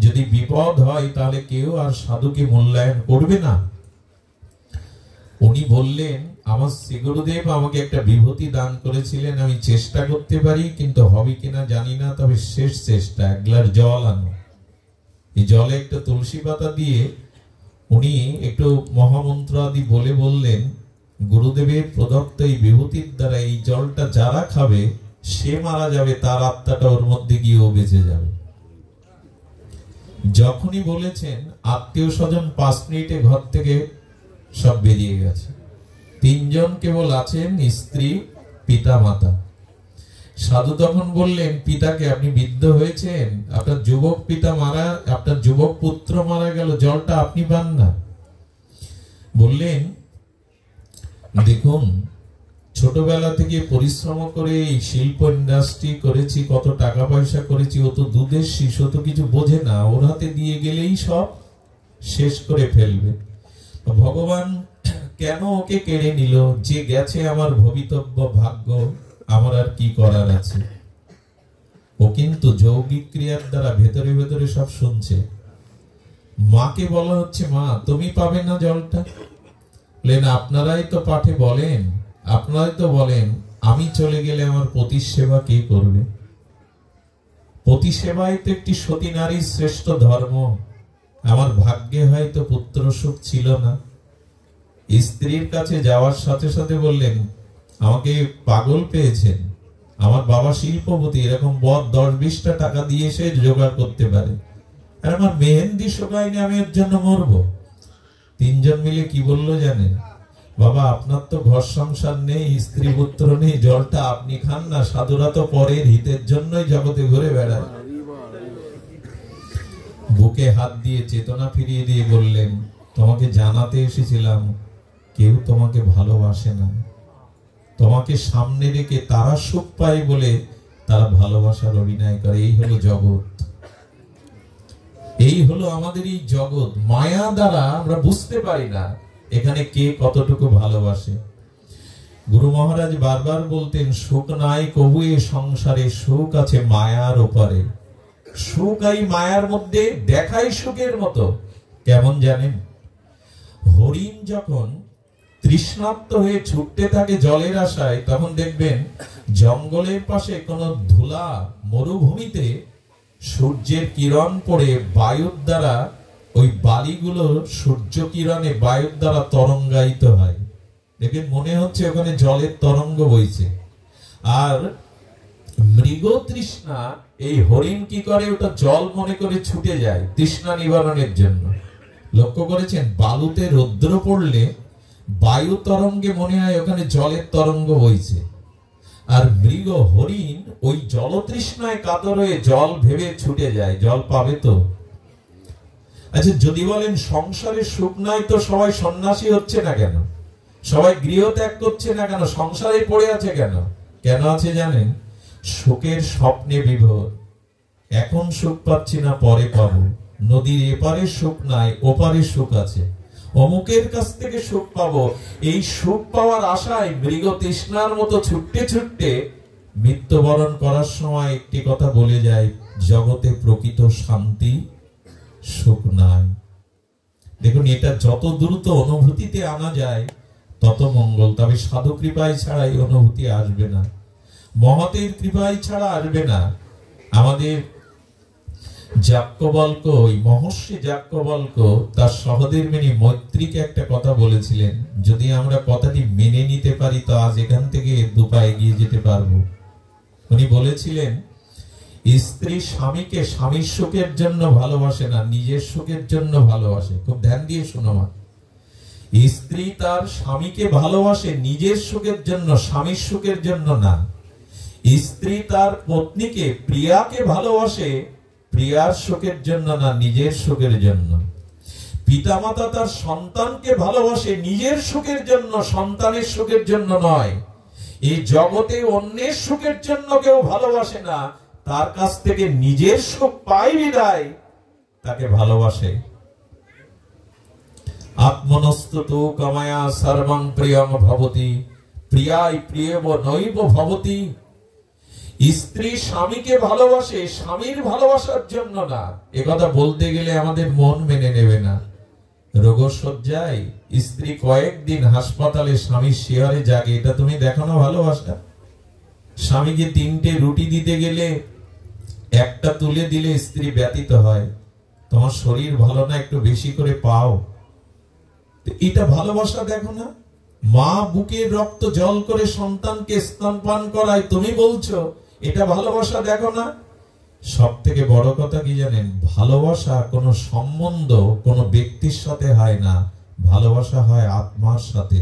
যদি বিপদ হয় তাহলে কেউ আর সাধুকে মূল্যায়ন করবে না। উনি বললেন আমার শ্রী গুরুদেব আমাকে একটা বিভূতি দান করেছিলেন, আমি চেষ্টা করতে পারি, কিন্তু হবে কিনা জানি না, তবে শেষ চেষ্টা, 1 গ্লাস জল আনো। এই জলে একটা তুলসী পাতা দিয়ে উনি একটু মহামন্ত্র আদি বলে বললেন গুরুদেবের প্রদত্ত এই বিভূতির দ্বারা এই জলটা যারা খাবে সে মারা যাবে, তার আত্মাটা ওর মধ্যে গিয়ে ও বেঁচে যাবে। যখনই বলেছেন আত্মীয় স্বজন 5 মিনিটে ঘর থেকে সব বেরিয়ে গেছে। 3 জন কেবল আছেন, স্ত্রী পিতা মাতা। সাধু তখন বললেন পিতাকে আপনি বৃদ্ধ হয়েছেন, আপনার যুবক পিতা মারা, আপনার যুবক পুত্র মারা গেল, জলটা আপনি পান না। বললেন দেখুন ছোটবেলা থেকে পরিশ্রম করে এই শিল্প ইন্ডাস্ট্রি করেছি, কত টাকা পয়সা করেছি, ও তো দুধের শিশু, তো কিছু বোঝে না, ওর হাতে দিয়ে গেলেই সব শেষ করে ফেলবে। ভগবান কেন ওকে কেড়ে নিল? যে গেছে আমার ভবিতব্য ভাগ্য, আমার আর কি করার আছে। ও কিন্তু যৌগিক ক্রিয়ার দ্বারা ভেতরে ভেতরে সব শুনছে। মাকে বলা হচ্ছে মা তুমি পাবে না জলটা। আপনারাই তো পাঠে বলেন, আপনারাই তো বলেন আমি চলে গেলে আমার পতির সেবা কে করবে? পতি সেবাই তো একটি সতী নারীর শ্রেষ্ঠ ধর্ম। আমার ভাগ্যে হয়তো পুত্র সুখ ছিল না। স্ত্রীর কাছে যাওয়ার সাথে সাথে বললেন আমাকে পাগল পেয়েছেন, আমার বাবা শিল্পপতি, এরকম বদ 10-20টা টাকা দিয়ে সে জোগাড় করতে পারে, আর আমার মেহেন্দি শোকায়নি, আমি এর জন্য মরবো। 3 জন মিলে কি বললো জানেন? বাবা আপনার তো ঘর সংসার নেই, স্ত্রী পুত্র নেই, জলটা আপনি খান না, সাধুরা তো পরের হিতের জন্যই জগতে ঘুরে বেড়ায়। বুকে হাত দিয়ে চেতনা ফিরিয়ে দিয়ে বললেন তোমাকে জানাতে এসেছিলাম কেউ তোমাকে ভালোবাসে না, তোমাকে সামনে রেখে তারা সুখ পায় বলে তারা ভালোবাসার অভিনয় করে। এই হলো জগৎ, এই হলো আমাদের এই জগৎ। মায়া দ্বারা আমরা বুঝতে পারি না এখানে কে কতটুকু ভালোবাসে। গুরু মহারাজ বারবার বলতেন সুখ নাই কবু এ সংসারে, সুখ আছে মায়ার ওপারে। সুখ এই মায়ার মধ্যে দেখাই সুখের মতো। কেমন জানেন? হরিণ যখন তৃষ্ণার্ত হয়ে ছুটতে থাকে জলের আশায়, তখন দেখবেন জঙ্গলের পাশে কোন ধুলা মরুভূমিতে সূর্যের কিরণ পড়ে বায়ুর দ্বারা ওই বালিগুলো সূর্য কিরণে বায়ুর দ্বারা তরঙ্গায়িত হয়। দেখবেন মনে হচ্ছে ওখানে জলের তরঙ্গ বইছে। আর মৃগ তৃষ্ণা, এই হরিণ কি করে, ওটা জল মনে করে ছুটে যায় তৃষ্ণা নিবারণের জন্য। লক্ষ্য করেছেন, বালুতে রৌদ্র পড়লে বায়ু তরঙ্গে মনে হয় ওখানে জলের তরঙ্গ বইছে, আর মৃগ হরিণ ওই জলতৃষ্ণায় কাতর হয়ে জল ভেবে ছুটে যায়, জল পাবে তো। আচ্ছা, যদি বলেন সংসারে সুখ নাই তো সবাই সন্ন্যাসী হচ্ছে না কেন, সবাই গৃহ ত্যাগ করছে না কেন, সংসারে পড়ে আছে কেন? কেন আছে জানেন? সুখের স্বপ্নে বিভোর। এখন সুখ পাচ্ছি না, পরে পাবো। নদীর এপারে সুখ নাই, ওপারে সুখ আছে, অমুকের কাছ থেকে সুখ পাবো। এই সুখ পাওয়ার আশায় মৃগ তৃষ্ণার মতো ছুটতে ছুটতে মৃত্যুবরণ করার সময় একটি কথা বলে যায়, জগতে প্রকৃত শান্তি সুখ নাই। দেখুন, এটা যত দ্রুত অনুভূতিতে আনা যায় তত মঙ্গল। তবে সাধু কৃপায় ছাড়া এই অনুভূতি আসবে না, মহতের কৃপায় ছাড়া আসবে না। আমাদের যাজ্ঞবল্ক্য, ওই মহর্ষি যাজ্ঞবল্ক্য তার সহধর্মিণী মৈত্রীকে একটা কথা বলেছিলেন, যদি আমরা কথাটি মেনে নিতে পারি তো আজ এখান থেকে দুপা এগিয়ে যেতে পারবো। উনি বলেছিলেন, স্ত্রী স্বামীকে স্বামীর সুখের জন্য ভালোবাসে না, নিজের সুখের জন্য ভালোবাসে। খুব ধ্যান দিয়ে শোনো মা। স্ত্রী তার স্বামীকে ভালোবাসে নিজের সুখের জন্য, স্বামীর সুখের জন্য না। স্ত্রী তার পত্নীকে, প্রিয়াকে ভালোবাসে প্রিয়ার সুখের জন্য না, নিজের সুখের জন্য। পিতামাতা তার সন্তানকে ভালোবাসে নিজের সুখের জন্য, সন্তানের সুখের জন্য নয়। এই জগতে অন্যের সুখের জন্য কেউ ভালোবাসে না, তার কাছ থেকে নিজের সুখ পাই বিদায় তাকে ভালোবাসে। আত্মনস্তু কামায়া সর্বং প্রিয়ং ভবতি, প্রিয়াই প্রিয়ব নৈব ভবতি। স্ত্রী স্বামীকে ভালোবাসে স্বামীর ভালোবাসার জন্য না। একথা বলতে গেলে আমাদের মন মেনে নেবে না। রোগশয্যায় স্ত্রী কয়েকদিন হাসপাতালে স্বামীর শিয়রে জাগে, এটা তুমি দেখো না ভালোবাসা? স্বামীকে 3টে রুটি দিতে গেলে একটা তুলে দিলে স্ত্রী ব্যতীত হয়, তোমার শরীর ভালো না, একটু বেশি করে পাও। এটা ভালোবাসা দেখো না? মা বুকের রক্ত জল করে সন্তানকে স্তনপান করায়, তুমি বলছো এটা ভালোবাসা দেখো না? সব থেকে বড় কথা কি জানেন? ভালোবাসা কোনো সম্বন্ধ কোনো ব্যক্তির সাথে হয় না, ভালোবাসা হয় আত্মার সাথে।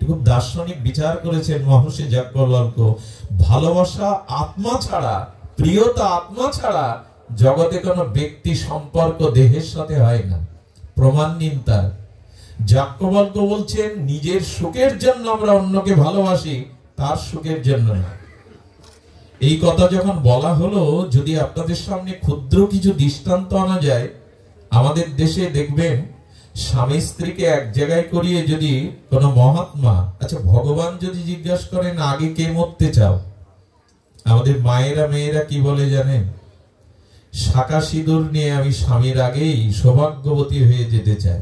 খুব দার্শনিক বিচার করেছেন মহর্ষি যাজ্ঞবল্ক্য। ভালোবাসা আত্মা ছাড়া, প্রিয়তা আত্মা ছাড়া জগতে কোনো ব্যক্তি সম্পর্ক দেহের সাথে হয় না। প্রমাণ নিন তার। যাজ্ঞবল্ক্য বলছেন, নিজের সুখের জন্য আমরা অন্যকে ভালোবাসি, তার সুখের জন্য না। এই কথা যখন বলা হলো, যদি আপনাদের সামনে ক্ষুদ্র কিছু দৃষ্টান্ত আনা যায়, আমাদের দেশে দেখবেন স্বামী স্ত্রীকে এক জায়গায় করিয়ে যদি কোনো মহাত্মা, আচ্ছা ভগবান যদি জিজ্ঞাসা করেন আগে কে মরতে চাও, আমাদের মায়েরা মেয়েরা কি বলে জানেন? শাঁখা সিঁদুর নিয়ে আমি স্বামীর আগেই সৌভাগ্যবতী হয়ে যেতে চাই।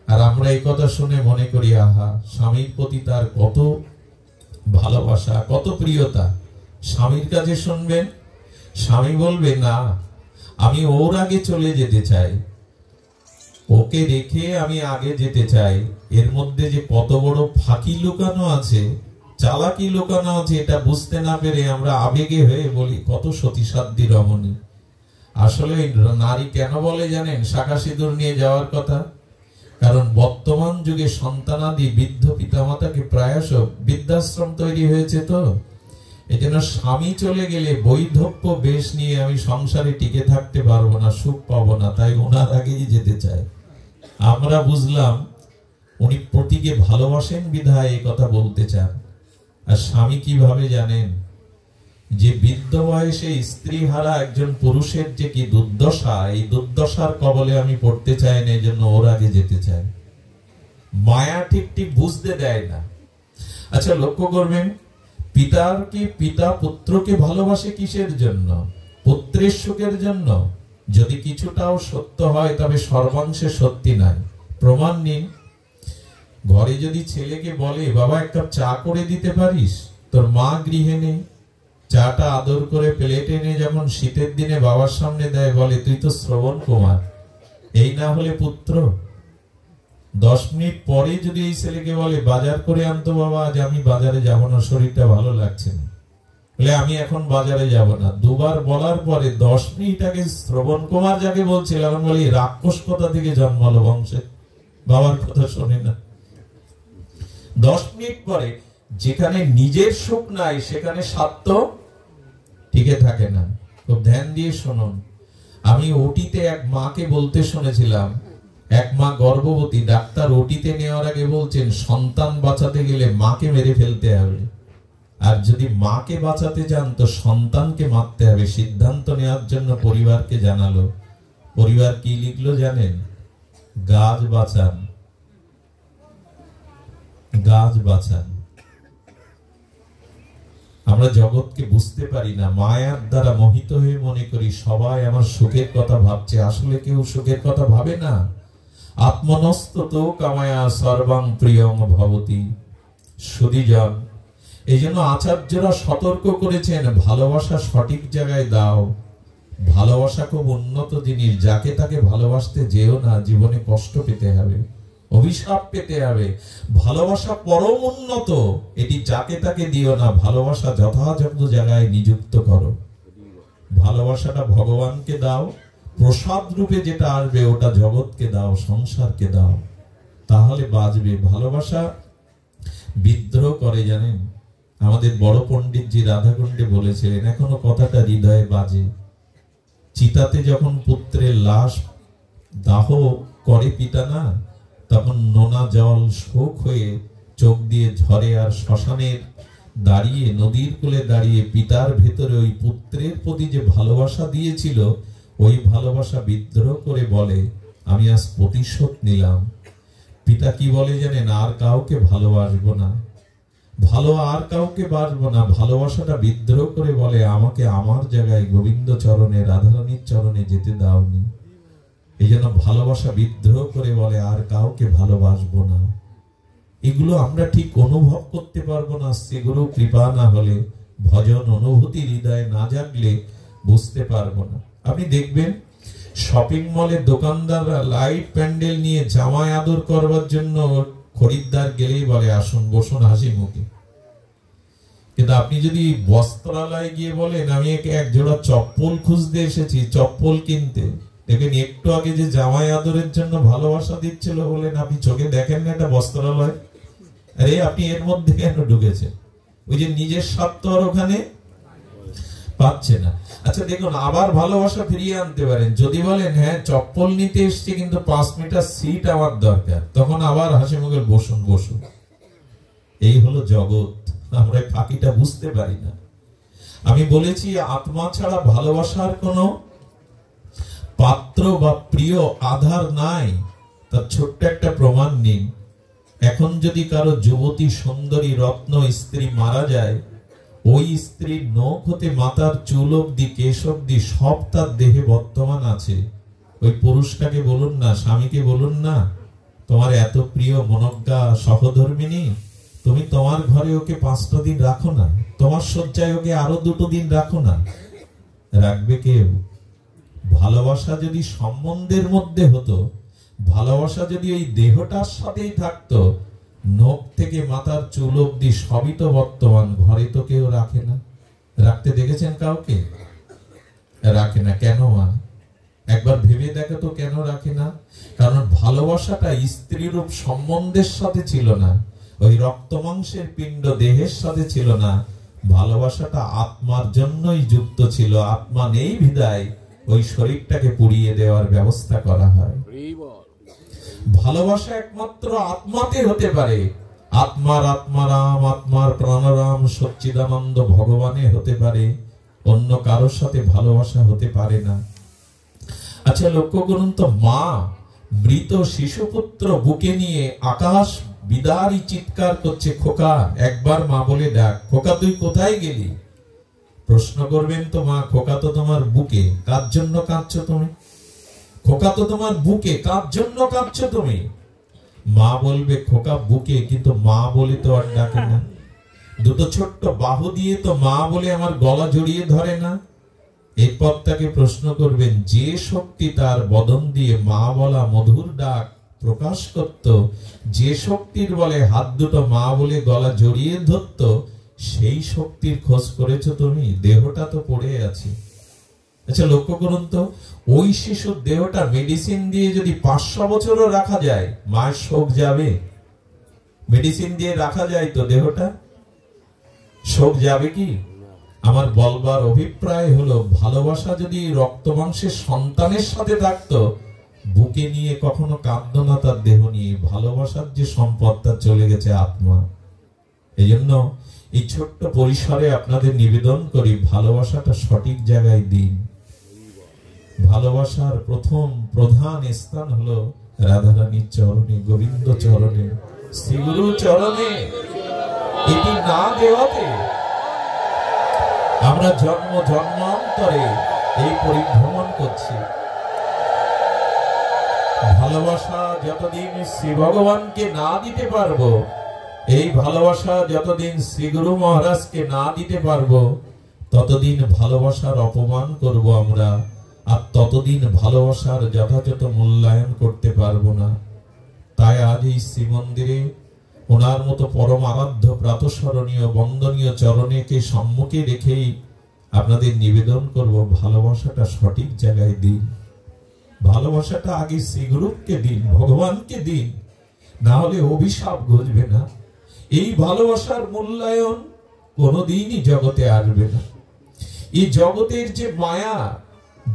আর আমরা এই কথা শুনে মনে করি, আহা, স্বামীর প্রতি তার কত ভালোবাসা, কত প্রিয়তা। স্বামীর কাছে শুনবেন, স্বামী বলবে না, আমি ওর আগে চলে যেতে চাই, ওকে রেখে আমি আগে যেতে চাই। এর মধ্যে যে কত বড় ফাঁকি লুকানো আছে, চালাকি লুকানো আছে, এটা বুঝতে না পেরে আমরা আবেগে হয়ে বলি কত সতীসাধ্যী রমণী। আসলে নারী কেন বলে জানেন শাঁখা সিঁদুর নিয়ে যাওয়ার কথা? কারণ বর্তমান যুগে সন্তানাদি বৃদ্ধ পিতামাতাকে প্রায়শ বৃদ্ধাশ্রম তৈরি হয়েছে, তো এজন্য স্বামী চলে গেলে বৈধব্য বেশ নিয়ে আমি সংসারে টিকে থাকতে পারবো না, সুখ পাবো না, তাই ওনার আগেই যেতে চাই। আমরা বুঝলাম উনি পতিকে ভালোবাসেন বিধায় এই কথা বলতে চান। আর স্বামী কিভাবে জানেন যে বৃদ্ধ বয়সে স্ত্রী হারা একজন পুরুষের যে কি দুর্দশা, এই দুর্দশার কবলে আমি পড়তে চাই না, এই জন্য ওর আগে যেতে চাই। মায়া ঠিক ঠিক বুঝতে দেয় না। আচ্ছা লক্ষ্য করবেন, পিতা পুত্রকে ভালোবাসে কিসের জন্য? পুত্রের সুখের জন্য। যদি কিছুটাও সত্য হয় তবে সর্বাংশে সত্যি নাই। প্রমাণ নিন। ঘরে যদি ছেলেকে বলে, বাবা এক কাপ চা করে দিতে পারিস, তোর মা গৃহে নেই, চাটা আদর করে প্লেটে এনে যখন শীতের দিনে বাবার সামনে দেয়, বলে তুই তো শ্রবণ কুমার, এই না হলে পুত্র। 10 মিনিট পরে যদি এই ছেলেকে বলে বাজার করে আনতো বাবা, আজ আমি বাজারে যাবো না, শরীরটা ভালো লাগছে না, আমি এখন বাজারে যাব না। দুবার বলার পরে 10 মিনিট আগে শ্রবণ কুমার যাকে বলছিলাম, বলি রাক্ষস কোথা থেকে জন্মালো বংশে, বাবার কথা শোনে না। 10 মিনিট পরে যেখানে নিজের সুখ নাই সেখানে স্বার্থ টিকে থাকে না। খুব ধ্যান দিয়ে শুনুন। আমি ওটিতে এক মাকে বলতে শুনেছিলাম, এক মা গর্ভবতী, ডাক্তার ওটিতে নেওয়ার আগে বলছেন সন্তান বাঁচাতে গেলে মাকে মেরে ফেলতে হবে, আর যদি মাকে বাঁচাতে চান তো সন্তানকে মারতে হবে। সিদ্ধান্ত নেওয়ার জন্য পরিবারকে জানালো। পরিবার কি লিখলো জানেন? গাছ বাঁচান, গাছ বাঁচান। আমরা জগৎকে বুঝতে পারি না, মায়ার দ্বারা মোহিত হয়ে মনে করি সবাই আমার সুখের কথা ভাবছে। আসলে কেউ সুখের কথা ভাবে না। আত্মনস্ততো কামায়া সর্বাং প্রিয়ং ভবতি। সুধীজন, এই জন্য আচার্যরা সতর্ক করেছেন, ভালোবাসা সঠিক জায়গায় দাও। ভালোবাসা খুব উন্নত জিনিস, যাকে তাকে ভালোবাসতে যেও না, জীবনে কষ্ট পেতে হবে, অভিশাপ পেতে হবে। ভালোবাসা পরম উন্নত, এটি যাকে তাকে দিও না। ভালোবাসা যথাযথ জায়গায় নিযুক্ত করো। ভালোবাসাটা ভগবানকে দাও, প্রসাদ রূপে যেটা আসবে ওটা জগৎকে দাও, সংসারকে দাও, তাহলে বাঁচবে। ভালোবাসা বিদ্রোহ করে জানেন? আমাদের বড় পণ্ডিতজি রাধাকুণ্ডে বলেছিলেন, এখনো কথাটা হৃদয়ে বাজে। চিতাতে যখন পুত্রের লাশ দাহ করে পিতা না, তখন নোনা জল শোক হয়ে চোখ দিয়ে ঝরে, আর শ্মশানের দাঁড়িয়ে, নদীর কূলে দাঁড়িয়ে পিতার ভেতরে ওই পুত্রের প্রতি যে ভালোবাসা দিয়েছিল, ওই ভালোবাসা বিদ্রোহ করে বলে, আমি আজ প্রতিশোধ নিলাম। পিতা কি বলে জানেন? আর কাউকে ভালোবাসবো না, ভালো আর কাউকে বাসবো না। ভালোবাসাটা বিদ্রোহ করে বলে, আমাকে আমার জায়গায় গোবিন্দ চরণে, রাধারানীর চরণে যেতে দাওনি। এই জন্য ভালোবাসা বিদ্রোহ করে বলে, আর কাউকে ভালোবাসবো না। এগুলো আমরা ঠিক অনুভব করতে পারবো না, সেগুলো কৃপা না হলে, ভজন অনুভূতি হৃদয়ে না জাগলে বুঝতে পারবো না। আপনি দেখবেন শপিং মলে দোকানদাররা লাইট প্যান্ডেল নিয়ে জামাই আদর করবার জন্য খরিদ্দার গেলেই বলে, আসুন বসুন হাসি মুখে। কিন্তু আপনি যদি বস্ত্রালয়ে গিয়ে বলেন, আমি এক জোড়া চপ্পল খুঁজতে এসেছি, চপ্পল কিনতে, দেখেন একটু আগে যে জামাই আদরের জন্য ভালোবাসা দিচ্ছিল, বলেন আপনি চোখে দেখেন না এটা বস্ত্রালয়? আরে আপনি এর মধ্যে কেন ঢুকেছেন? ওই যে নিজের স্বার্থ আর ওখানে পাচ্ছে না। আচ্ছা দেখুন, আবার ভালোবাসা ফিরিয়ে আনতে পারেন। যদি বলেন হ্যাঁ চপ্পল নিতে এসছি কিন্তু 5 মিটার সিট আমার দরকার, তখন আবার হাসি মুখে বসুন বসুন। এই হলো জগৎ, আমরা ফাঁকিটা বুঝতে পারি না। আমি বলেছি আত্মা ছাড়া ভালোবাসার কোনো পাত্র বা প্রিয় আধার নাই। তার ছোট্ট একটা প্রমাণ নিন। এখন যদি কারো যুবতী সুন্দরী রত্ন স্ত্রী মারা যায়, ওই স্ত্রীর নখ হতে মাথার চুল অব্দি, কেশ অব্দি সব তার দেহে বর্তমান আছে। ওই পুরুষটাকে বলুন না, স্বামীকে বলুন না, তোমার এত প্রিয় মনজ্ঞা সহধর্মিনী, তুমি তোমার ঘরে ওকে 5টা দিন রাখো না, তোমার শয্যায় ওকে আরো 2টো দিন রাখো না। রাখবে কেউ? ভালোবাসা যদি সম্বন্ধের মধ্যে হতো, ভালোবাসা যদি ওই দেহটার সাথেই থাকতো, নখ থেকে মাথার চুল অব্দি সবই তো বর্তমান, ঘরে তো কেউ রাখে না। রাখতে দেখেছেন কাউকে? রাখে না। কেন মা? একবার ভেবে দেখো তো কেন রাখে না? কারণ ভালোবাসাটা স্ত্রীরূপ সম্বন্ধের সাথে ছিল না, ওই রক্ত মাংসের পিণ্ড দেহের সাথে ছিল না। ভালোবাসাটা আত্মার জন্যই যুক্ত ছিল। আত্মা নেই বিধায় ওই শরীরটাকে পুড়িয়ে দেওয়ার ব্যবস্থা করা হয়। ভালোবাসা একমাত্র আত্মাতে হতে পারে। আত্মার আত্মারাম, আত্মার প্রাণরাম সচ্চিদানন্দ ভগবানে হতে পারে, অন্য কারোর সাথে ভালোবাসা হতে পারে না। আচ্ছা লক্ষ্য করুন তো, মা মৃত শিশুপুত্র বুকে নিয়ে আকাশ বিদারী চিৎকার করছে, খোকা একবার মা বলে ডাক, খোকা তুই কোথায় গেলি? প্রশ্ন করবেন তো মা, খোকা তো তোমার বুকে, কার জন্য কাঁদছো তুমি? খোকা তো তোমার বুকে, কার জন্য কাঁদছো তুমি? মা বলবে খোকা বুকে, কিন্তু মা বলে তো আর ডাকে না। 2টো ছোট্ট বাহু দিয়ে তো মা বলে আমার গলা জড়িয়ে ধরে না। এরপর তাকে প্রশ্ন করবেন, যে শক্তি তার বদন দিয়ে মা বলা মধুর ডাক প্রকাশ করত, যে শক্তির বলে হাত দুটো মা বলে গলা জড়িয়ে ধরত, সেই শক্তির খোঁজ করেছো তুমি? দেহটা তো পড়ে আছে। আচ্ছা লক্ষ্য করুন তো, ওই শিশুর দেহটা মেডিসিন দিয়ে যদি 500 বছরও রাখা যায়, মায়ের শোক যাবে? মেডিসিন দিয়ে রাখা যায় তো দেহটা, শোক যাবে কি? আমার বলবার অভিপ্রায় হলো, ভালোবাসা যদি রক্ত মাংসের সন্তানের সাথে থাকতো, বুকে নিয়ে কখনো কাঁদতো না তার দেহ নিয়ে। ভালোবাসার যে সম্পদ তা চলে গেছে আত্মা। এই জন্য এই ছোট্ট পরিসরে আপনাদের নিবেদন করি, ভালোবাসাটা সঠিক জায়গায় দিন। ভালোবাসার প্রথম প্রধান স্থান হলো রাধারানীর চরণে, গোবিন্দ চরণে, শ্রীগুরু চরণে। এটি না দেওয়াতে আমরা জন্ম জন্মান্তরে এই পরিভ্রমণ করছি। ভালোবাসা যতদিন শ্রী ভগবানকে না দিতে পারবো, এই ভালোবাসা যতদিন শ্রী গুরু মহারাজকে না দিতে পারবো, ততদিন ভালোবাসার অপমান করব আমরা, আর ততদিন ভালোবাসার যথাযথ মূল্যায়ন করতে পারবো না। তাই আজ এই শ্রীমন্দিরে ওনার মতো পরম আরাধ্য প্রাতঃস্মরণীয় বন্দনীয় চরণেকে সম্মুখে রেখেই আপনাদের নিবেদন করব, ভালোবাসাটা সঠিক জায়গায় দিন। ভালোবাসাটা আগে শ্রীগুরুকে দিন, ভগবানকে দিন, না হলে অভিশাপ ঘটবে না। এই ভালোবাসার মূল্যায়ন কোনোদিনই জগতে আসবে না। এই জগতের যে মায়া,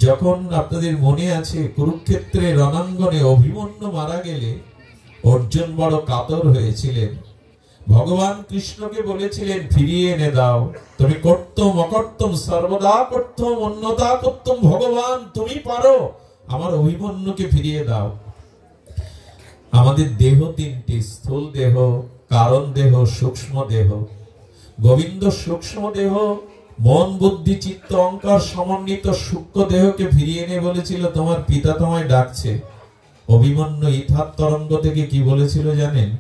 যখন আপনাদের মনে আছে কুরুক্ষেত্রের রণাঙ্গনে অভিমন্যু মারা গেলে অর্জুন বড় কাতর হয়েছিলেন। ভগবান কৃষ্ণকে বলেছিলেন, ফিরিয়ে এনে দাও, তুমি কর্তম অকর্তম সর্বদা কর্তম অন্যতা কর্তম, ভগবান তুমি পারো, আমার অভিমন্যুকে ফিরিয়ে দাও। আমাদের দেহ তিনটি, স্থূল দেহ, কারণ দেহ, সূক্ষ্ম দেহ। গোবিন্দ সূক্ষ্ম দেহ, মন বুদ্ধি চিত্ত অহংকার সমন্বিত সূক্ষ্ম দেহকে ফিরিয়ে এনে বলেছিল, তোমার পিতা তোমায় ডাকছে। অভিমন্যু ইথার তরঙ্গ থেকে কি বলেছিল জানেন?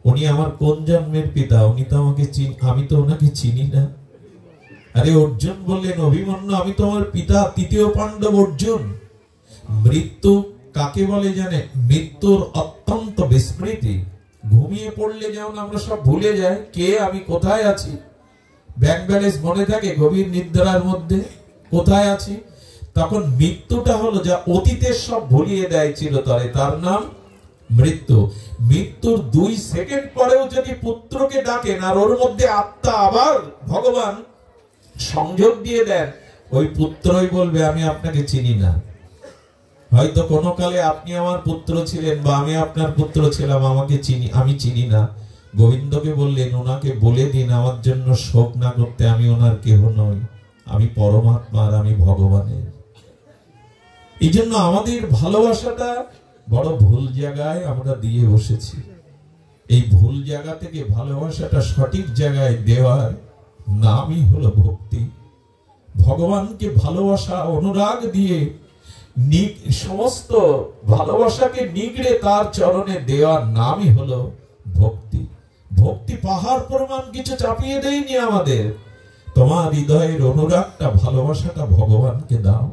উনি আমার কোন জন্মের পিতা? উনি তো আমাকে আমি তো ওনাকে চিনি না। আরে অর্জুন বললেন, অভিমন্যু আমি তোমার পিতা, তৃতীয় পাণ্ডব অর্জুন। মৃত্যু কাকে বলে জানে? মৃত্যুর অত্যন্ত বিস্মৃতি। ঘুমিয়ে পড়লে যেমন আমরা সব ভুলে যাই কে আমি, কোথায় আছি, ব্যাংক ব্যালেন্স মনে থাকে, গভীর নিদ্রার মধ্যে কোথায় আছি, তখন মৃত্যুটা হলো যা অতীতের সব ভুলিয়ে দেয় চিরতরে, তার নাম মৃত্যু। মৃত্যুর 2 সেকেন্ড পরেও যদি পুত্রকে ডাকেন আর ওর মধ্যে আত্মা আবার ভগবান সংযোগ দিয়ে দেন, ওই পুত্রই বলবে আমি আপনাকে চিনি না। হয়তো কোনো কালে আপনি আমার পুত্র ছিলেন বা আমি আপনার পুত্র ছিলাম, আমি চিনি না। গোবিন্দকে বললেন, ওনাকে বলে দিন আমার জন্য শোক না করতে, আমি ওনার কেহ নই, আমি পরমাত্মার, আমি ভগবানের। এই জন্য আমাদের ভালোবাসাটা বড় ভুল জায়গায় আমরা দিয়ে বসেছি। এই ভুল জায়গা থেকে ভালোবাসাটা সঠিক জায়গায় দেওয়ার নামই হলো ভক্তি। ভগবানকে ভালোবাসা অনুরাগ দিয়ে সমস্ত ভালোবাসাকে নিগড়ে তার চরণে দেওয়ার নামই হলো ভক্তি। ভক্তি পাহাড় প্রমাণ কিছু চাপিয়ে দেয়নি আমাদের। তোমার হৃদয়ের অনুরাগটা, ভালোবাসাটা ভগবানকে দাও,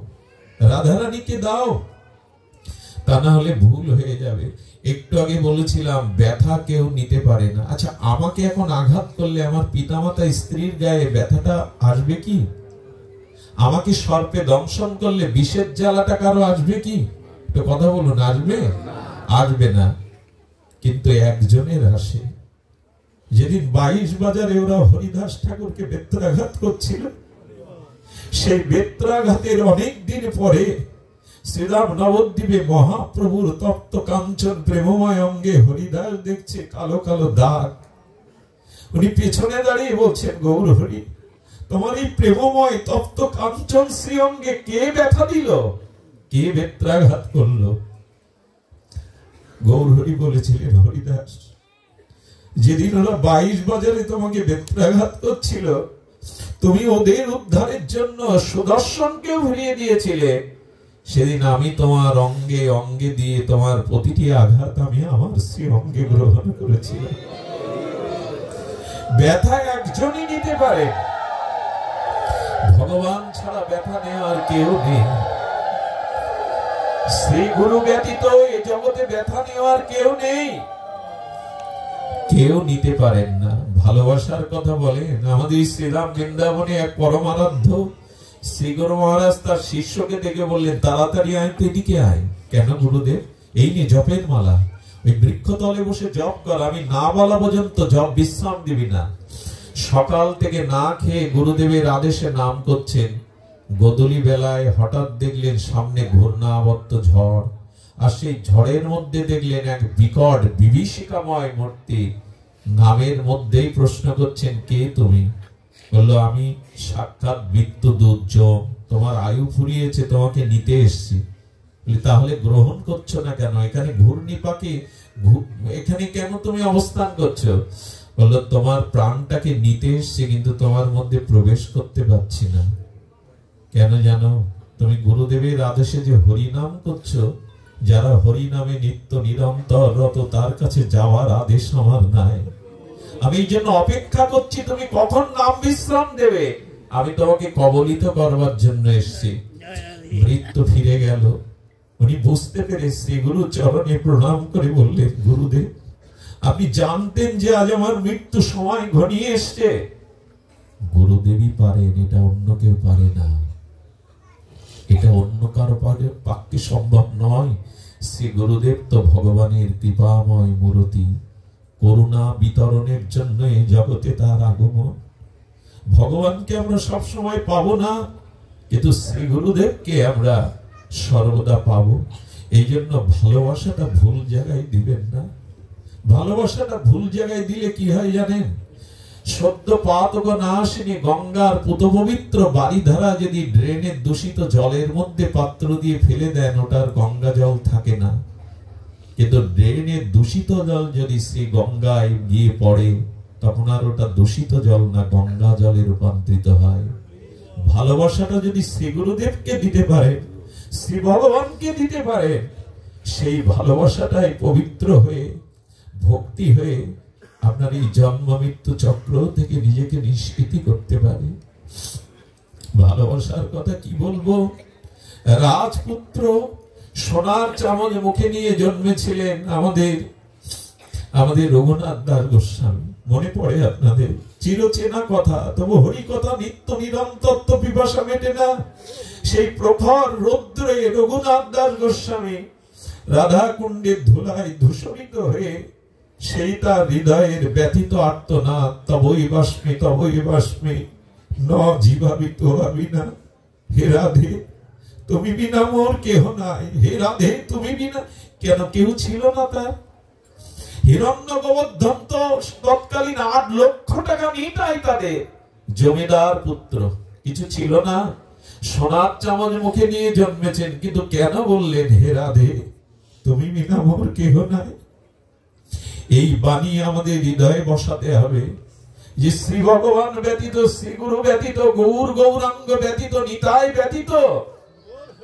রাধারানীকে দাও, তা না হলে ভুল হয়ে যাবে। একটু আগে বলেছিলাম ব্যথা কেউ নিতে পারে না। আচ্ছা আমাকে এখন আঘাত করলে আমার পিতামাতা স্ত্রীর গায়ে ব্যথাটা আসবে কি? আমাকে সর্পে দংশন করলে বিষের জ্বালাটা কারো আসবে কি? একটু কথা বলুন, আসবে? আসবে না। কিন্তু একজনের আসে। যেদিন 22 বাজারে ওরা হরিদাস ঠাকুরকে বেত্রাঘাত করছিল, সেই বেত্রাঘাতের অনেক দিন পরে শ্রীরাম নবদ্বীপে মহাপ্রভুর তপ্ত কাঞ্চন প্রেমময় অঙ্গে হরিদাস দেখছে কালো কালো দাগ। উনি পেছনে দাঁড়িয়ে বলছেন, গৌর হরি, তোমার এই প্রেমময় তপ্ত কাঞ্চন শ্রী অঙ্গে কে ব্যথা দিল, কে বেত্রাঘাত করলো? গৌর হরি বলেছিলেন, হরিদাস, যেদিন ওরা 22 বাজারে তোমাকে বেত্রাঘাত করছিল, তুমি ওদের উদ্ধারের জন্য সুদর্শনকে ফিরিয়ে দিয়েছিলে। সেদিন আমি তোমার অঙ্গে অঙ্গে দিয়ে তোমার প্রতিটি আঘাত আমি আমার শ্রী অঙ্গে গ্রহণ করেছিলাম। ব্যথা একজনই নিতে পারে, ভগবান ছাড়া ব্যথা নেওয়ার কেউ নেই। শ্রী গুরু ব্যতীত এই জগতে ব্যথা নেওয়ার কেউ নেই, কেউ নিতে পারেন না। ভালোবাসার কথা বলেন। আমাদের শ্রীরাম বৃন্দাবনে এক পরমারাধ্য শ্রী গুরু মহারাজ তার শিষ্যকে ডেকে বললেন, তাড়াতাড়ি আয় তো এদিকে আয়। কেন গুরুদেব? এই নিয়ে জপের মালা, ওই বৃক্ষতলে বসে জপ কর, আমি না বলা পর্যন্ত জপ বিশ্রাম দিবি না। সকাল থেকে না খেয়ে গুরুদেবের আদেশে নাম করছেন। গোধূলি বেলায় হঠাৎ দেখলেন সামনে ঘূর্ণাবর্ত ঝড়, আর সেই ঝড়ের মধ্যে দেখলেন এক বিকট বিভীষিকাময় মূর্তি। নামের মধ্যেই প্রশ্ন করছেন, কে তুমি? বললো, আমি সাক্ষাৎ মৃত্যুদূত যম, তোমার আয়ু ফুরিয়েছে, তোমাকে নিতে এসছি। তাহলে গ্রহণ করছো না কেন? এখানে ঘূর্ণি পাখি, এখানে কেন তুমি অবস্থান করছো? বললো, তোমার প্রাণটাকে নিতে এসছি, কিন্তু তোমার মধ্যে প্রবেশ করতে পারছি না। কেন জানো? তুমি গুরুদেবের আদেশে যে হরিনাম করছো, যারা হরিনামে নিত্য নিরন্তর রত, তার কাছে যাওয়ার আদেশ আমার নাই। আমি এই জন্য অপেক্ষা করছি তুমি কখন নাম বিশ্রাম দেবে। আমি তোমাকে কবলিত করবার জন্য এসছি। মৃত্যু ফিরে গেল। উনি বুঝতে পেরে শ্রী গুরু চরণে প্রণাম করে বললেন, গুরুদেব, আপনি জানতেন যে আজ আমার মৃত্যু সময় ঘনিয়ে এসছে? গুরুদেবই পারেন, এটা অন্য কেউ পারে না। এটা অন্য কারো পক্ষে সম্ভব নয়। শ্রী গুরুদেব তো ভগবানের কৃপাময় মূর্তি, করুণা বিতরণের জন্য এই জগতে তার আগমন। ভগবানকে আমরা সব সময় পাবো না, কিন্তু শ্রী গুরুদেবকে আমরা সর্বদা পাবো। এই জন্য ভালোবাসাটা ভুল জায়গায় দিবেন না। ভালোবাসাটা ভুল জায়গায় দিলে কি হয় জানেন? সদ্য পাতক না আসেনি গঙ্গার পুত পবিত্র বাড়িধারা যদি ড্রেনের দূষিত জলের মধ্যে পাত্র দিয়ে ফেলে দেন, ওটার গঙ্গা জল থাকে না। কিন্তু ড্রেনের দূষিত জল যদি শ্রী গঙ্গায় গিয়ে পড়ে, তখন আর ওটা দূষিত জল না, গঙ্গা জলে রূপান্তরিত হয়। ভালোবাসাটা যদি শ্রী গুরুদেবকে দিতে পারে, শ্রী ভগবানকে দিতে পারে, সেই ভালোবাসাটাই পবিত্র হয়ে, ভক্তি হয়ে আপনার এই জন্ম মৃত্যু চক্র থেকে নিজেকে নিষ্কৃতি করতে পারে। ভালোবাসার কথা কি বলবো? রাজপুত্র সোনার চামচ মুখে নিয়ে জন্মেছিলেন আমাদের রঘুনাথ দাস গোস্বামী। মনে পড়ে আপনাদের? চিরচেনা কথা, তবু হরি কথা নিত্য নিরন্তর তো পিপাসা মেটে না। সেই প্রখর রৌদ্রে রঘুনাথ দাস গোস্বামী রাধা কুণ্ডের ধুলায় ধূসরিত হয়ে সেই তার হৃদয়ের ব্যথিত আর্তনাদ, তবই বাষ্মে ন জীবাবিত ভাবি না। হে রাধে, তুমি বিনা মোর কেহ নাই। হে রাধে, তুমি বিনা, কেন কেউ ছিল না তার? হিরণ্য গোবর্ধন তো তৎকালীন 8 লক্ষ টাকা নিতাই তাদের জমিদার পুত্র, কিছু ছিল না। সোনার চামচ মুখে নিয়ে জন্মেছেন, কিন্তু কেন বললেন হে রাধে, তুমি বিনা মোর কেহ নাই? এই বাণী আমাদের হৃদয়ে বসাতে হবে যে শ্রী ভগবান ব্যতীত, শ্রী গুরু ব্যতীত, গৌরাঙ্গ ব্যতীত, নিতাই ব্যতীত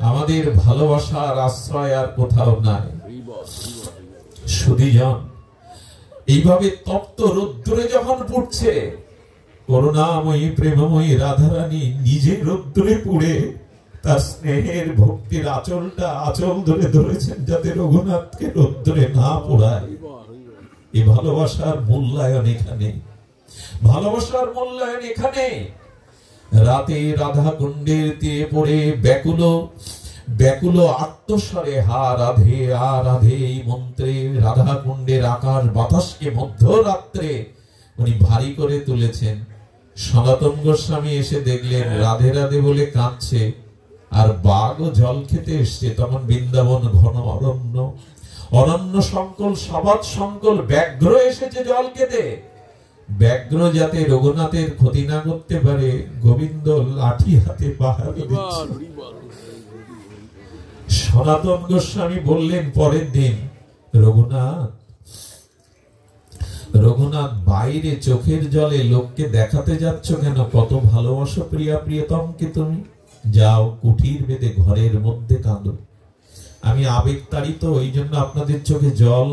আমাদের ভালোবাসার আশ্রয় আর কোথাও নাই। সুধীজন, এইভাবে তপ্ত রৌদ্রে যখন পড়ছে, করুণাময়ী প্রেমময়ী রাধারানী নিজে রৌদ্রে পুড়ে তার স্নেহের ভক্তির আঁচল ধরে ধরেছেন, যাতে রঘুনাথকে রৌদ্রে না পোড়ায়। এই ভালোবাসার মূল্যায়ন এখানে, ভালোবাসার মূল্যায়ন এখানে। রাতে রাধা কুণ্ডের তীরে পড়ে ব্যাকুল আত্মস্বরে হা রাধে আ রাধে এই মন্ত্রে রাধা কুণ্ডের আকাশ বাতাসকে মধ্যরাত্রে উনি ভারী করে তুলেছেন। সনাতন গোস্বামী এসে দেখলেন রাধে রাধে বলে কাঁদছে, আর বাঘও জল খেতে এসছে। তখন বৃন্দাবন ঘন অরণ্য সংকল, সবাদ সংকল, ব্যাঘ্র এসেছে জল খেতে। ব্যাঘ্র যাতে রঘুনাথের ক্ষতি না করতে পারে, গোবিন্দ লাঠি হাতে পাহারা দিচ্ছে। সনাতন গোস্বামী বললেন পরের দিন, রঘুনাথ বাইরে চোখের জলে লোককে দেখাতে যাচ্ছ কেন? কত ভালোবাসো প্রিয়া প্রিয়তমকে তুমি। যাও, কুঠির বেঁধে ঘরের মধ্যে কাঁদো। আমি আবেগ তাড়িত, এই জন্য আপনাদের চোখে জল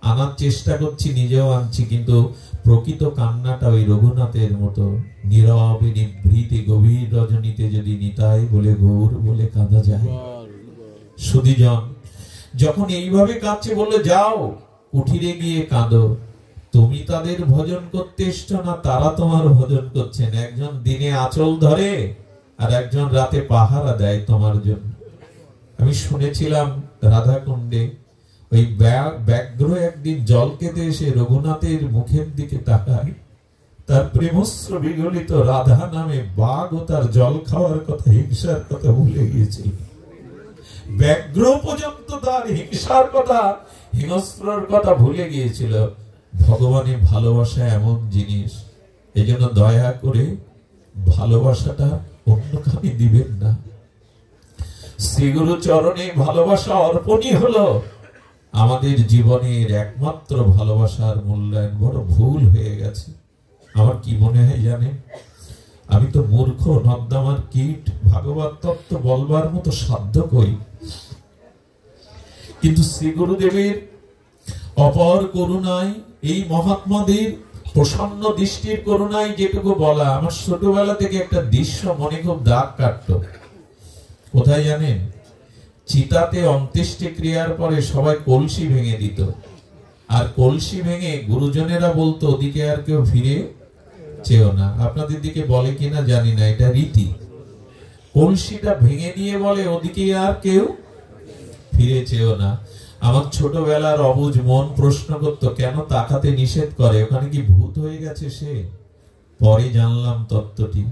আনার চেষ্টা করছি, নিজেও আনছি, কিন্তু প্রকৃত কান্নাটা ওই রঘুনাথের মতো নীরবে নিভৃতে গভীর রজনীতে যদি নিতাই বলে গৌর বলে কাঁদা যায়। সুধীজন যখন এইভাবে কাঁদছে, বললো যাও কুঠিরে গিয়ে কাঁদো। তুমি তাদের ভজন করতে এসছো না তারা তোমার ভজন করছেন। একজন দিনে আঁচল ধরে আর একজন রাতে পাহারা দেয় তোমার জন্য। আমি শুনেছিলাম রাধাকুণ্ডে ওই ব্যাঘ্র একদিন জল খেতে এসে রঘুনাথের মুখের দিকে তাকায়, তার প্রেমস্র বিগলিত রাধা নামে বাঘ ও তার জল খাওয়ার কথা, হিংসার কথা ভুলে গিয়েছিল। ব্যাঘ্র পর্যন্ত তার হিংসার কথা, হিংস্রর কথা ভুলে গিয়েছিল। ভগবানের ভালোবাসা এমন জিনিস, এই জন্য দয়া করে ভালোবাসাটা অন্য কানে দিবেন না। শ্রীগুরু চরণে ভালোবাসা অর্পণই হলো আমাদের জীবনের একমাত্র ভালোবাসার মূল্যায়ন। বড় ভুল হয়ে গেছে। আমার কি মনে হয় জানেন, আমি তো মূর্খ, নর্দমার কীট, ভাগবত তত্ত্ব বলবার মতো সাধ্য কই, কিন্তু শ্রী গুরুদেবের অপর করুণায়, এই মহাত্মাদের প্রসন্ন দৃষ্টির করুণায় যেটুকু বলা, আমার ছোটবেলা থেকে একটা দৃশ্য মনে খুব দাগ কাটতো। কোথায় জানেন, চিতাতে অন্ত্যেষ্টি ক্রিয়ার পরে সবাই কলসি ভেঙে দিত, আর কলসি ভেঙে গুরুজনেরা বলতো ওদিকে আর কেউ ফিরে চেও না। আপনাদের দিকে বলে কিনা জানি না, এটা রীতি। কলসিটা ভেঙে দিয়ে বলে ওদিকে আর কেউ ফিরে চেও না। আমার ছোটবেলার অবুঝ মন প্রশ্ন করত, কেন তাকাতে নিষেধ করে, ওখানে কি ভূত হয়ে গেছে সে? পরে জানলাম তত্ত্বটি।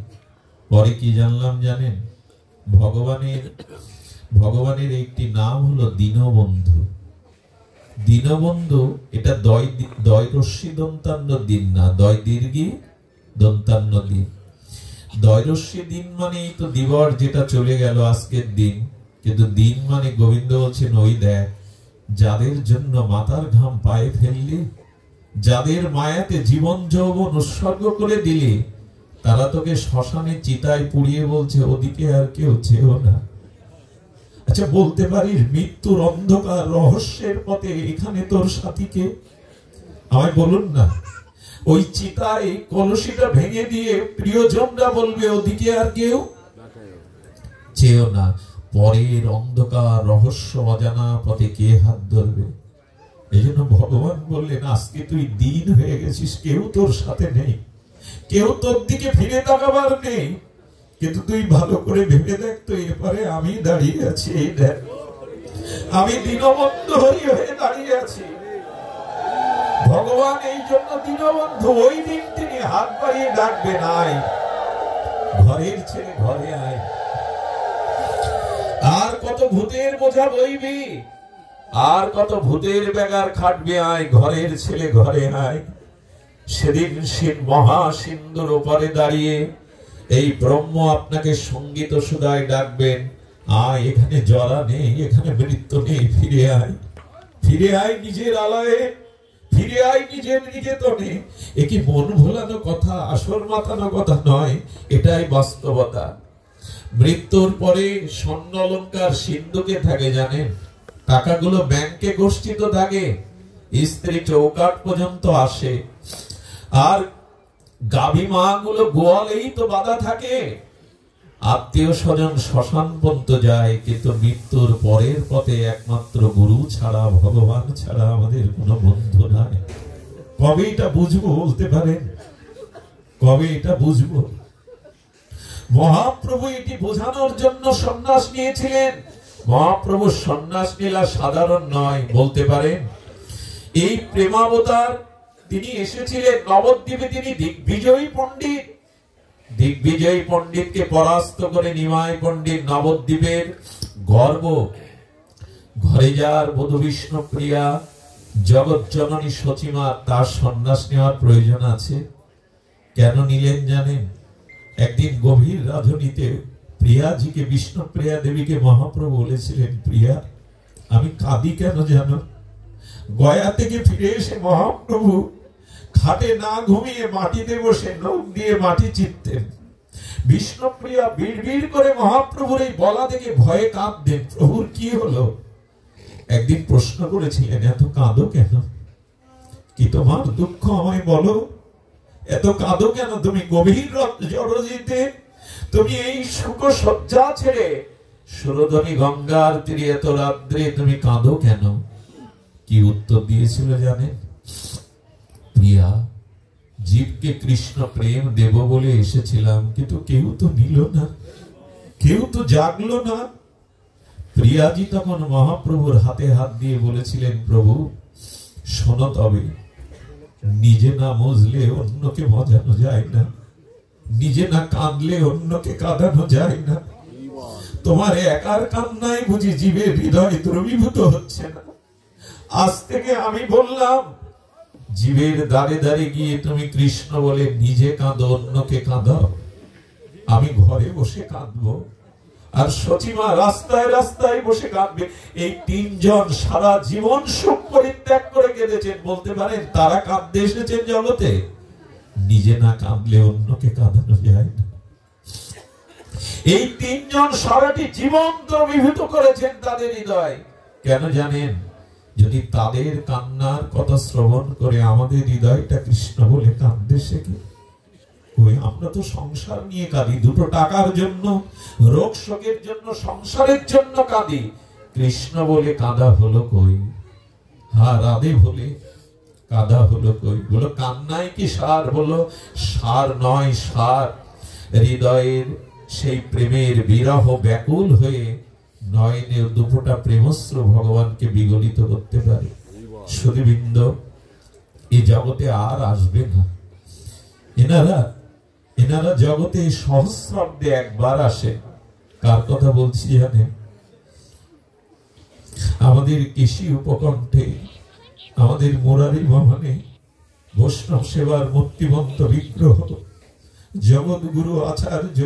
পরে কি জানলাম জানেন, ভগবানের একটি নাম হলো দীনবন্ধু। দীনবন্ধু এটা দয় রস্যি দন্তান্ন দিন না, দয় দীর্ঘি দন্তান্ন দিন। দয় রস্যি দিন মানে তো দিবস যেটা চলে গেল আজকের দিন, কিন্তু দিন মানে গোবিন্দ বলছেন ওই দেখ, যাদের জন্য মাথার ঘাম পায়ে ফেললি, যাদের মায়াতে জীবন যৌবন উৎসর্গ করে দিলি, তারা তোকে শ্মশানে চিতায় পুড়িয়ে বলছে ওদিকে আর কেউ চেও না। আচ্ছা বলতে পারিস মৃত্যুর অন্ধকার রহস্যের পথে এখানে তোর সাথীকে? আমায় বলুন না, ওই চিতায় কলসিটা ভেঙে দিয়ে প্রিয়জনরা বলবে ওদিকে আর কেউ চেও না। পরের অন্ধকার রহস্য অজানা পথে কে হাত ধরবে? এই জন্য ভগবান বললেন আজকে তুই দিন হয়ে গেছিস, কেউ তোর সাথে নেই, কেউ তোর দিকে ফিরে তাকাবার নেই, কিন্তু তুই ভালো করে ভেবে দেখ তো, এরপরে আমি দাঁড়িয়ে আছি, এই দেখ আমি দীনবন্ধু হয়ে দাঁড়িয়ে আছি। ভগবান এই জন্য দীনবন্ধু। ওই দিন তিনি হাত বাড়িয়ে ডাকবেন, আয় ঘরের ছেলে ঘরে আয়। আর কত ভূতের বোঝা বইবি, আর কত ভূতের ব্যাগার খাটবে, আয় ঘরের ছেলে ঘরে আয়। সেদিন মহা সিন্ধুর ওপারে দাঁড়িয়ে এই ব্রহ্ম আপনাকে সঙ্গীত সুধায় ডাকবেন, আয় এখানে জরা নেই, এখানে মৃত্যু নেই, ফিরে আয়, ফিরে আয় নিজের আলয়ে, ফিরে আয় নিজের নিকেতনে। এ কি মন ভোলানো কথা, আসর মাথানো কথা নয়, এটাই বাস্তবতা। মৃত্যুর পরে স্বর্ণ অলংকার সিন্ধুকে থাকে জানেন, টাকাগুলো ব্যাংকে গচ্ছিত থাকে, স্ত্রী চৌকাট পর্যন্ত আসে, আর গাভী মা গুলো গোয়ালেই তো বাধা থাকে। আত্মীয় স্বজন শ্মশান পর্যন্ত যায়, কিন্তু মৃত্যুর পরের পথে একমাত্র গুরু ছাড়া, ভগবান ছাড়া আমাদের কোনো বন্ধু নাই। কবে এটা বুঝবো বলতে পারেন? কবে এটা বুঝবো? মহাপ্রভু এটি বোঝানোর জন্য সন্ন্যাস নিয়েছিলেন। মহাপ্রভু সন্ন্যাস নীলা সাধারণ নয়, বলতে পারেন এই প্রেমাবতার তিনি এসেছিলেন নবদ্বীপে। তিনি দিগ্বিজয়ী পণ্ডিত, দিগ্বিজয়ী পণ্ডিতকে পরাস্ত করে নিমাই পণ্ডিত নবদ্বীপের গর্ব, ঘরে যার বধূ বিষ্ণু প্রিয়া জগৎ জননী সচিমা, তার সন্ন্যাস নেওয়ার প্রয়োজন আছে। কেন নিলেন জানেন? একদিন গভীর রাজনীতে প্রিয়াজিকে, বিষ্ণু প্রিয়া দেবীকে মহাপ্রভু বলেছিলেন, প্রিয়া আমি কাঁদি কেন জানো? গয়া থেকে ফিরে এসে মহাপ্রভু খাটে না ঘুমিয়ে মাটিতে বসে নখ দিয়ে মাটি চিপতেন। বিষ্ণুপ্রিয়া বিড়বিড় করে মহাপ্রভুর এই বলা দেখে ভয়ে কাঁদতেন। প্রভুর কি হলো? একদিন প্রশ্ন করেছিলেন, এত কাঁদো কেন? কি তোমার দুঃখ আমায় বলো, এত কাঁদো কেন? তুমি গভীর জড়জিতে, তুমি এই সুখ সজ্জা ছেড়ে সুরধনী গঙ্গার তীরে এত রাত্রে তুমি কাঁদো কেন? কি উত্তর দিয়েছিল জানেন? প্রিয়া, জীবকে কৃষ্ণ প্রেম দেব বলে এসেছিলাম, কিন্তু কেউ তো নিল না, কেউ তো জাগলো না। প্রিয়াজি তখন মহাপ্রভুর হাতে হাত দিয়ে বলেছিলেন, প্রভু শোনো, তবে নিজে না মজলে অন্যকে মজানো যায় না, নিজে না কাঁদলে অন্যকে কাঁদানো যায় না। তোমার একার কান্নায় বুঝি জীবের হৃদয় দ্রবীভূত হচ্ছে না। আজ থেকে আমি বললাম, জীবের দ্বারে দ্বারে গিয়ে তুমি কৃষ্ণ বলে নিজে কাঁদো, অন্যকে কাঁদাও, আমি ঘরে বসে কাঁদবো, আর সচিমা রাস্তায় রাস্তায় বসে কাঁদবে। এই তিনজন সারা জীবন সুখ পরিত্যাগ করে কেঁদেছেন, বলতে পারেন তারা কাঁদতে এসেছেন জগতে। নিজে না কাঁদলে অন্যকে কাঁদানো যায় না। এই তিনজন সারাটি জীবন দ্রবীভূত করেছেন তাদের হৃদয়। কেন জানেন? যদি তাদের কান্নার কথা শ্রবণ করে আমাদের হৃদয়টা কৃষ্ণ বলে কাঁদতে শেখে। আমরা তো সংসার নিয়ে কাঁদি, দুটো টাকার জন্য, রোগ শোকের জন্য, সংসারের জন্য কাঁদি। কৃষ্ণ বলে কাঁদা হলো কই? হা রাধে বলে কাঁদা হলো কই? বলো কান্নায় কি সার? বলো সার নয়, সার হৃদয়ের সেই প্রেমের বিরহ ব্যাকুল হয়ে নয়নের দুফোঁটা প্রেমস্র ভগবানকে বিগলিত করতে পারে। সুধীবৃন্দ, এই জগতে আর আসবে না। এনারা জগতে সহস্রাব্দে একবার আসে। কার কথা বলছি জানেন? আমাদের কৃষি উপকণ্ঠে, আমাদের মুরারি মোহনে বৈষ্ণব সেবার মূর্তিমন্ত বিগ্রহ জগৎগুরু আচার্য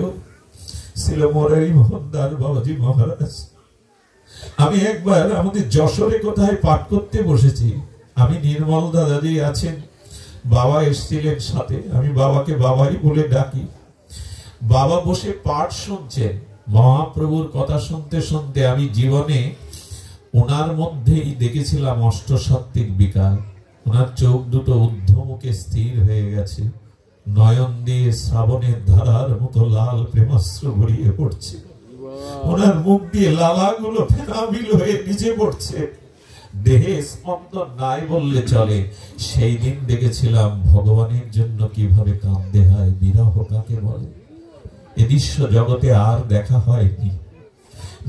ছিল মুরারি মোহনদাস বাবাজি মহারাজ। আমি একবার আমাদের যশোরে কোথায় পাঠ করতে বসেছি, আমি নির্মল দাদাজি আছেন, বাবা এসেছিলেন সাথে, আমি বাবাকে বাবাই বলে ডাকি। বাবা বসে পাঠ শুনছেন, মহাপ্রভুর কথা শুনতে শুনতে আমি জীবনে ওনার মধ্যেই দেখেছিলাম অষ্টসাত্ত্বিক বিকার। ওনার চোখ দুটো ঊর্ধ্বমুখে স্থির হয়ে গেছে, নয়ন দিয়ে শ্রাবণের ধারার মতো লাল প্রেমাস্ত্র গড়িয়ে পড়ছে, ওনার মুখ দিয়ে লালাগুলো ফেনাবিল হয়ে নিচে পড়ছে, দেহে স্পন্দন নাই বললে চলে। সেই দিন দেখেছিলাম ভগবানের জন্য কিভাবে কাঁদতে হয়, বিরহ কাকে বলে। এ দৃশ্য জগতে আর দেখা হয়নি।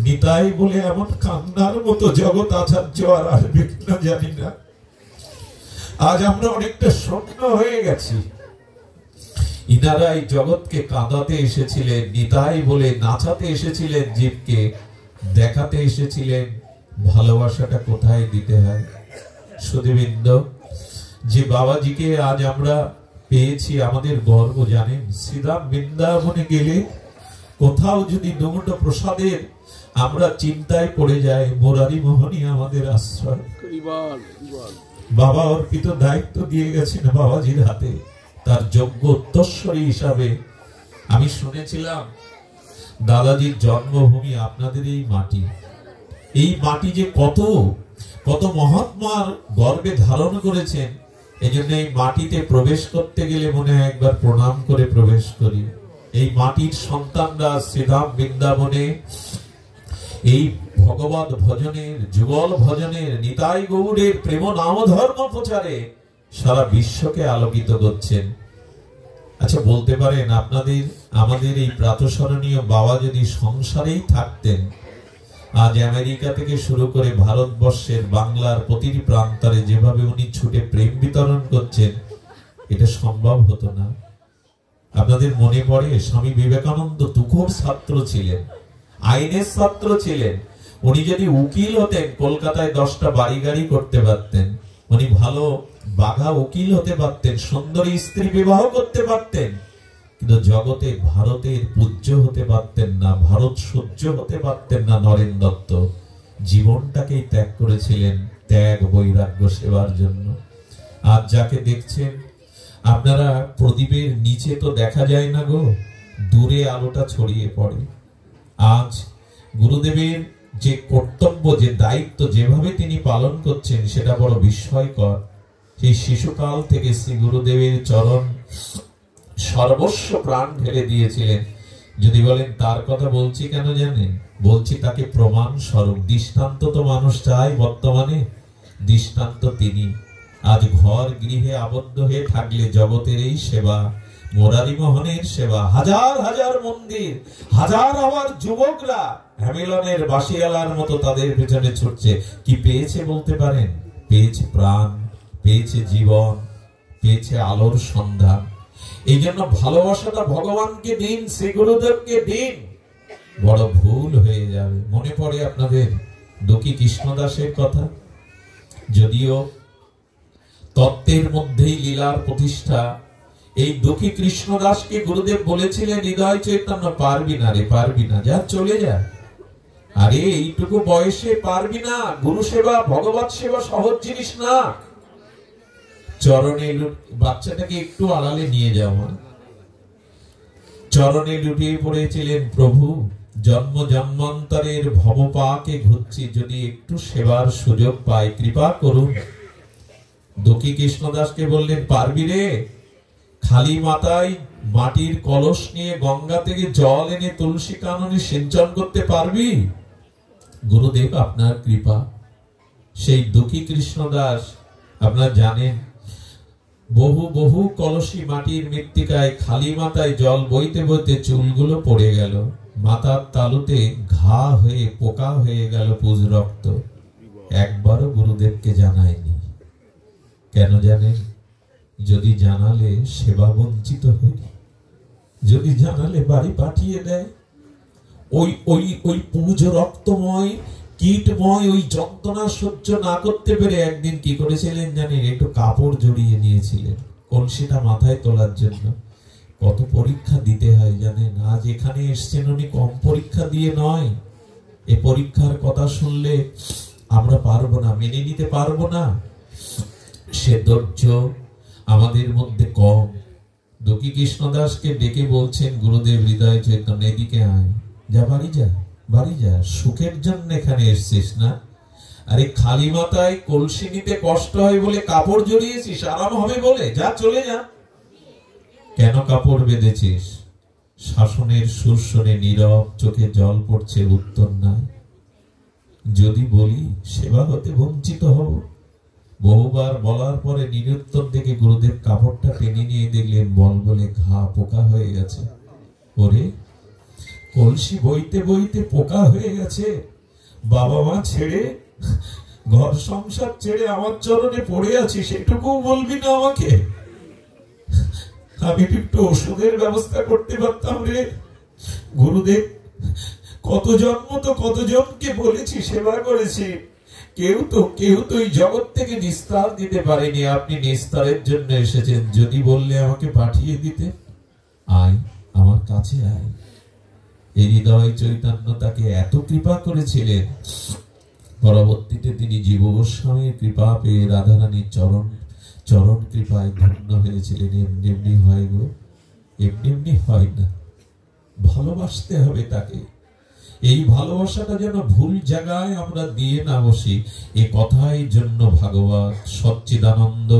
নিতাই বলে এমন কান্নার মতো জগৎ আচার্য আর আসবে কিনা জানি না। আজ আমরা অনেকটা শূন্য হয়ে গেছি। ইনারা এই জগৎকে কাঁদাতে এসেছিলেন, নিতাই বলে নাচাতে এসেছিলেন, জীবকে দেখাতে এসেছিলেন ভালোবাসাটা কোথায় দিতে হয়। সুধীবৃন্দ, যে বাবাজিকে আজ আমরা পেয়েছি আমাদের গর্ব। জানেন, শ্রীরাম বৃন্দাবনে গেলে কোথাও যদি দুমুটো প্রসাদের আমরা চিন্তায় পড়ে যাই, মুরারি মোহনই আমাদের আশ্রয়। বাবা অর্পিত দায়িত্ব দিয়ে গেছেন বাবাজির হাতে, তার যোগ্য উত্তরস্বরী হিসাবে। আমি শুনেছিলাম দাদাজির জন্মভূমি আপনাদের এই মাটি। এই মাটি যে কত কত মহাত্মার গর্বে ধারণ করেছেন, এই জন্য এই মাটিতে প্রবেশ করতে গেলে মনে হয় একবার প্রণাম করে প্রবেশ করি। এই মাটির সন্তানরা শ্রীধাম বৃন্দাবনে এই ভগবত ভজনের, যুগল ভজনের, নিতাই গৌড়ের প্রেম নাম ধর্ম প্রচারে সারা বিশ্বকে আলোকিত করছেন। আচ্ছা, বলতে পারেন আপনাদের আমাদের এই প্রাতঃস্মরণীয় বাবা যদি সংসারেই থাকতেন, আজ আমেরিকা থেকে শুরু করে ভারতবর্ষের বাংলার প্রতিটি প্রান্তরে যেভাবে উনি ছুটে প্রেম বিতরণ করছেন, এটা সম্ভব হতো না। আপনাদের মনে পড়ে স্বামী বিবেকানন্দ তুখোর ছাত্র ছিলেন, আইনের ছাত্র ছিলেন। উনি যদি উকিল হতেন, কলকাতায় 10টা বাড়ি গাড়ি করতে পারতেন, উনি ভালো বাঘা উকিল হতে পারতেন, সুন্দরী স্ত্রী বিবাহ করতে পারতেন, কিন্তু জগতে ভারতের পূজ্য হতে পারতেন না, ভারত সহ্য হতে পারতেন না। নরেন দত্ত জীবনটাকেই ত্যাগ করেছিলেন, ত্যাগ বৈরাগ্য সেবার জন্য। আজ যাকে দেখছেন আপনারা, প্রদীপের নিচে তো দেখা যায় না গো, দূরে আলোটা ছড়িয়ে পড়ে। আজ গুরুদেবের যে কর্তব্য, যে দায়িত্ব যেভাবে তিনি পালন করছেন, সেটা বড় বিস্ময়কর। সেই শিশুকাল থেকে শ্রী গুরুদেবের চরণ সর্বস্ব প্রাণ ঢেলে দিয়েছিলেন। যদি বলেন তার কথা বলছি কেন জানেন? বলছি তাকে প্রমাণ স্বরূপ। দৃষ্টান্ত তো মানুষ চায় বর্তমানে, দৃষ্টান্ত তিনি। আজ ঘর গৃহে আবদ্ধ হয়ে থাকলে জগতের এই সেবা, মুরারি মোহনের সেবা, হাজার হাজার মন্দির, হাজার হাজার যুবকরা হ্যামিলনের বাঁশিওয়ালার মতো তাদের পেছনে ছুটছে। কি পেয়েছে বলতে পারেন? পেয়েছে প্রাণ, পেয়েছে জীবন, পেয়েছে আলোর সন্ধান। এই জন্য ভালোবাসাটা ভগবানকে দিন, শ্রী গুরুদেবকে দিন, বড় ভুল হয়ে যাবে। মনে পড়ে আপনাদের দুঃখী কৃষ্ণদাসের কথা। যদিও তত্ত্বের মধ্যেই লীলার প্রতিষ্ঠা, এই দুঃখী কৃষ্ণদাসকে গুরুদেব বলেছিলেন, হৃদয় চৈতন্য পারবি না রে, পারবি না, যা চলে যা। আরে এইটুকু বয়সে পারবি না? গুরু সেবা, ভগবত সেবা সহজ জিনিস না। চরণে বাচ্চাটাকে একটু আড়ালে নিয়ে যাওয়া, চরণে লুটিয়ে পড়েছিলেন, প্রভু জন্ম জন্মান্তরের ভবপাকে ঘুরছি, যদি একটু সেবার সুযোগ পাই কৃপা করুন। দুঃখী কৃষ্ণদাসকে বললেন, পারবি রে? খালি মাথায় মাটির কলস নিয়ে গঙ্গা থেকে জল এনে তুলসী কাননে সিঞ্চন করতে পারবি? গুরুদেব আপনার কৃপা। সেই দুঃখী কৃষ্ণদাস আপনারা জানেন, বহু বহু কলসি মাটির মৃত্তিকায় খালি মাথায় জল বইতে বইতে চুলগুলো পড়ে গেল, মাথার তালুতে ঘা হয়ে পোকা হয়ে গেল পুজ রক্ত। একবারও গুরুদেবকে জানায়নি। কেন জানেন? যদি জানালে সেবা বঞ্চিত হই, যদি জানালে বাড়ি পাঠিয়ে দেয়। ওই ওই ওই পুজ রক্তময় কীটময় ওই যন্ত্রণা সহ্য না করতে পেরে একদিন কি করেছিলেন জানেন? একটু কাপড় জড়িয়ে নিয়েছিলেন কলসিটা মাথায় তোলার জন্য। কত পরীক্ষা দিতে হয় জানেন? আজ এখানে এসছেন উনি কম পরীক্ষা দিয়ে নয়। এই পরীক্ষার কথা শুনলে আমরা পারবো না, মেনে নিতে পারবো না। সে ধৈর্য আমাদের মধ্যে কম। দুঃখী কৃষ্ণদাসকে ডেকে বলছেন গুরুদেব, হৃদয় চৈতন্য এদিকে আয়, যা বাড়ি যা, বাড়ি যা, সুখের জন্য এখানে এসছিস না। আরে খালি মাথায় কলসি নিতে কষ্ট হয় বলে কাপড় জড়িয়েছিস, আরাম হবে বলে, যা চলে যা। কেন কাপড় বেঁধেছিস? শাসনের সুর শুনে নীরব চোখে জল পড়ছে, উত্তর নাই। যদি বলি সেবা হতে বঞ্চিত হব। বহুবার বলার পরে নিরুত্তর দেখে গুরুদেব কাপড়টা টেনে নিয়ে দেখলেন বল বলে ঘা পোকা হয়ে গেছে। ওরে, কলসি বইতে বইতে পোকা হয়ে গেছে, বাবা মা ছেড়ে, ঘর সংসার ছেড়ে আমার চরণে পড়ে আছি, সেটুকু বলবি না আমাকে? আমি একটু ওষুধের ব্যবস্থা করতে পারতাম রে। গুরুদেব, কত জন্ম তো কতজনকে বলেছি, সেবা করেছি, কেউ তো এই জগৎ থেকে নিস্তার দিতে পারেনি। আপনি নিস্তারের জন্য এসেছেন, যদি বললে আমাকে পাঠিয়ে দিতে। আয়, আমার কাছে আয়। এই হৃদয় চৈতন্য তাকে এত কৃপা করেছিলেন, পরবর্তীতে তিনি জীব গোস্বামীর কৃপা পেয়ে রাধারানীর চরণ কৃপায় ধন্য হয়েছিলেন। এমনি এমনি হয় গো, এমনি এমনি হয় না। ভালোবাসতে হবে তাকে। এই ভালোবাসাটা যেন ভুল জায়গায় আমরা দিয়ে না বসি। এ কথাই জন্য ভাগবত সচ্চিদানন্দ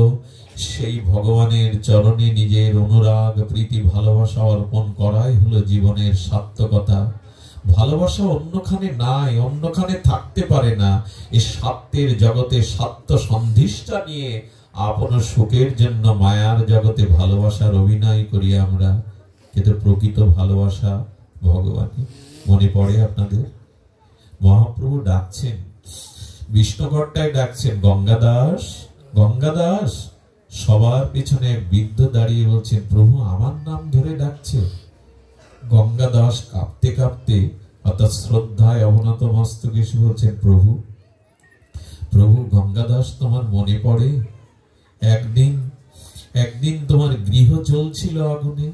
সেই ভগবানের চরণে নিজের অনুরাগ প্রীতি ভালোবাসা অর্পণ করাই হলো জীবনের সার্থকতা। ভালোবাসা অন্যখানে নাই, অন্যখানে থাকতে পারে না। এই স্বার্থের জগতে স্বার্থ সন্ধিষ্ঠা নিয়ে আপন সুখের জন্য মায়ার জগতে ভালোবাসার অভিনয় করি আমরা, কিন্তু প্রকৃত ভালোবাসা ভগবানই। মনে পড়ে আপনাদের মহাপ্রভু ডাকছেন, বিষ্ণুঘরটায় ডাকছেন, গঙ্গাদাস গঙ্গাদাস। সবার পিছনে বৃদ্ধ দাঁড়িয়ে বলছেন, প্রভু আমার নাম ধরে ডাকছে। গঙ্গাদাস কাঁপতে কাঁপতে অর্থাৎ শ্রদ্ধায় অবনত মস্তকে এসে বলছেন, প্রভু প্রভু গঙ্গাদাস, তোমার মনে পড়ে একদিন তোমার গৃহ চলছিল আগুনে,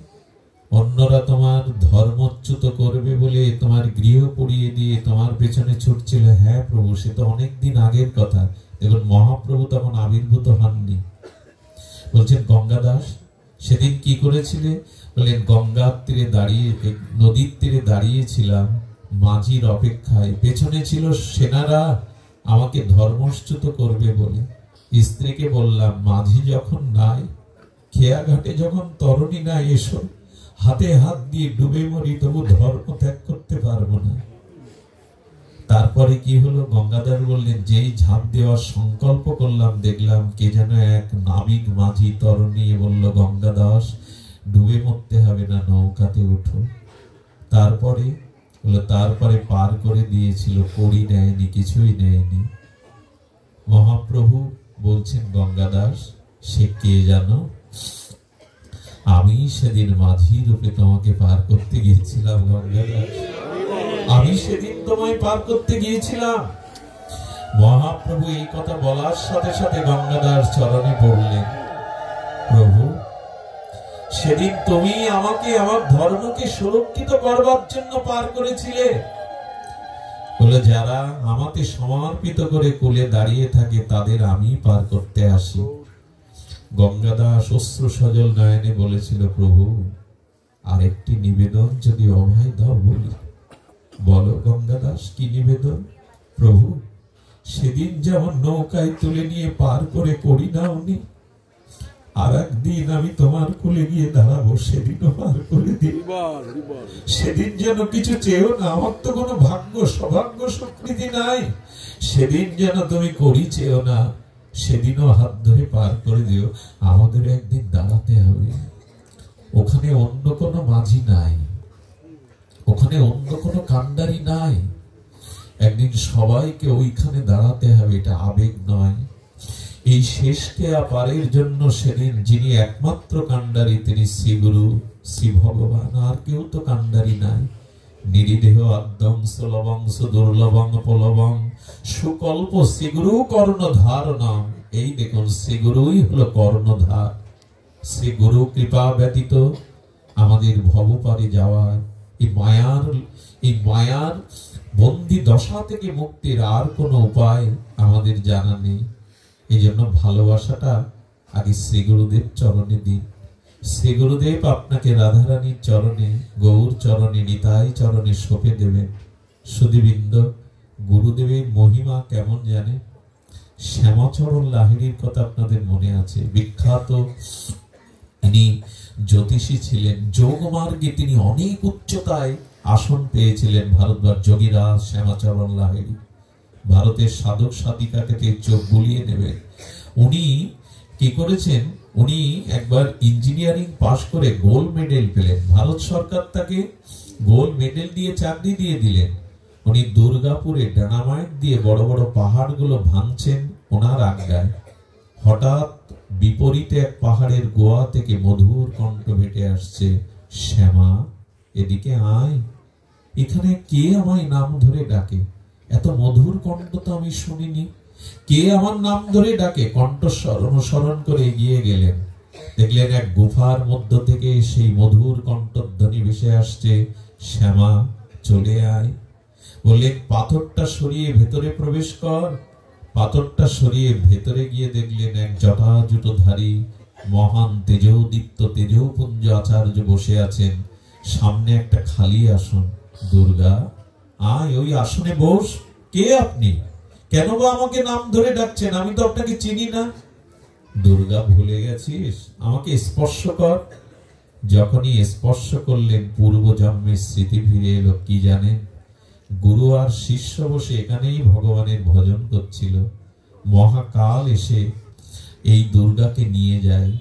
অন্যরা তোমার ধর্মচ্যুত করবে বলে তোমার গৃহ পুড়িয়ে দিয়ে তোমার পেছনে ছুটছিল। হ্যাঁ প্রভু, সে তো অনেকদিন আগের কথা। দেখুন, মহাপ্রভু তখন আবির্ভূত হননি। বলছেন, গঙ্গাদাস সেদিন কি করেছিলে? বললেন, গঙ্গার তীরে দাঁড়িয়ে, নদীর তীরে দাঁড়িয়েছিলাম মাঝির অপেক্ষায়, পেছনে ছিল সেনারা আমাকে ধর্মচ্যুত করবে বলে। স্ত্রীকে বললাম, মাঝি যখন নাই, খেয়া ঘাটে যখন তরণী নাই, এসো হাতে হাত দিয়ে ডুবে মরি, তবু ধর্ম ত্যাগ করতে পারবো না। তারপর তারপরে কি হলো, গঙ্গাধর বললেন যেই ঝাঁপ দেওয়ার সংকল্প করলাম দেখলাম কে যেন এক নাবিক মাঝি তরণী বলল, গঙ্গাদাস ডুবে মরতে হবে না, নৌকাতে উঠো। তারপরে পার করে দিয়েছিল, কড়ি নেয়নি, কিছুই নেয়নি। মহাপ্রভু বলছেন, গঙ্গাদাস সে কে জানো? আমি সেদিন মাঝি রূপে তোমাকে পার করতে গিয়েছিলাম গঙ্গাদাস, আমি সেদিন তোমায় পার করতে গিয়েছিলাম। মহাপ্রভু এই কথা বলার সাথে সাথে গঙ্গাদাস চরণে পড়লেন, প্রভু সেদিন তুমি আমাকে আমার ধর্মকে সুরক্ষিত করবার জন্য পার করেছিলে। বলে যারা আমাকে সমর্পিত করে কোলে দাঁড়িয়ে থাকে তাদের আমি পার করতে আসি। গঙ্গাদাস অশ্রু সজল নয়নে বলেছিল, প্রভু আরেকটি নিবেদন যদি অভয় দাও বলি। বলো গঙ্গাদাস, কি নিবেদন? প্রভু সেদিন যেমন নৌকায় তুলে নিয়ে পার করে করি না উনি, আর একদিন আমি তোমার কোলে গিয়ে দাঁড়াবো, সেদিনও পার করে দিই। সেদিন যেন কিছু চেয়েও না, আমার তো কোনো ভাগ্য সৌভাগ্য স্বীকৃতি নাই। সেদিন যেন তুমি করি চেয়েও না, সেদিনও হাত ধরে পার করে দিও। আমাদের একদিন দাঁড়াতে হবে, ওখানে অন্য কোনো মাঝি নাই, ওখানে অন্য কোনো কান্ডারি নাই। একদিন সবাইকে ওইখানে দাঁড়াতে হবে, এটা আবেগ নয়। এই শেষকে পারের জন্য সেদিন যিনি একমাত্র কান্ডারি তিনি শ্রীগুরু শ্রী ভগবান, আর কেউ তো কান্ডারি নাই। নিরিদেহ আদ্যংশ লবংশ দুর্লভং পলবং সুকল্প শ্রীগুরু কর্ণধার নাম। এই দেখুন শ্রীগুরুই হলো কর্ণধার। শ্রীগুরু কৃপা ব্যতীত আমাদের ভবপারে যাওয়ার, এই মায়ার বন্দি দশা থেকে মুক্তির আর কোনো উপায় আমাদের জানা নেই। এই জন্য ভালোবাসাটা আগে শ্রী গুরুদেব চরণে দিন। শ্রী গুরুদেব আপনাকে রাধারানীর চরণে, গৌর চরণে, নিতাই চরণে সঁপে দেবেন। সুধীবৃন্দ, গুরুদেবের মহিমা কেমন জানে? শ্যামাচরণ লাহিড়ির কথা আপনাদের মনে আছে, বিখ্যাত ইনি জ্যোতিষী ছিলেন। যোগমার্গে তিনি অনেক উচ্চতায় আসন পেয়েছিলেন। ভারতবর্ষ যোগীরাজ শ্যামাচরণ লাহিড়ি ভারতের সাধক সাধিকাকে চোখ বুলিয়ে নেবে। উনি কি করেছেন, উনি একবার ইঞ্জিনিয়ারিং পাশ করে গোল্ড মেডেল পেলেন। ভারত সরকার তাকে গোল্ড মেডেল দিয়ে চাকরি দিয়ে দিলেন। উনি দুর্গাপুরে ডায়নামাইট দিয়ে বড় বড় পাহাড়গুলো ভাঙছেন ওনার আজ্ঞায়। হঠাৎ বিপরীতে এক পাহাড়ের গোয়া থেকে মধুর কণ্ঠ ভেটে আসছে, শ্যামা এদিকে আয়, এখানে কে আমায় নাম ধরে ডাকে? এত মধুর কণ্ঠ তো আমি শুনিনি, কে আমার নাম ধরে ডাকে? কণ্ঠস্বর অনুসরণ করে এগিয়ে গেলেন, দেখলেন এক গুফার মধ্য থেকে সেই মধুর কণ্ঠধ্বনি ভেসে আসছে, শ্যামা চলে আয়। বললেন পাথরটা সরিয়ে ভেতরে প্রবেশ কর। পাথরটা সরিয়ে ভেতরে গিয়ে দেখলেন এক জটাজুটোধারী মহান তেজোদীপ্ত তেজপুঞ্জ আচার্য বসে আছেন। সামনে একটা খালি আসন। দুর্গা আয়, ওই আসনে বস। কে আপনি? কেন বা আমাকে নাম ধরে ডাকছেন? আমি তো আপনাকে চিনি না। দুর্গা ভুলে গেছিস? আমাকে স্পর্শ কর। যখনই স্পর্শ করলেন পূর্ব জন্মের স্মৃতি ফিরে এলো। কি জানেন, গুরু আর শিষ্য বসে এখানেই ভগবানের ভজন করছিল। মহাকাল এসে এই দুর্গাকে নিয়ে যায়।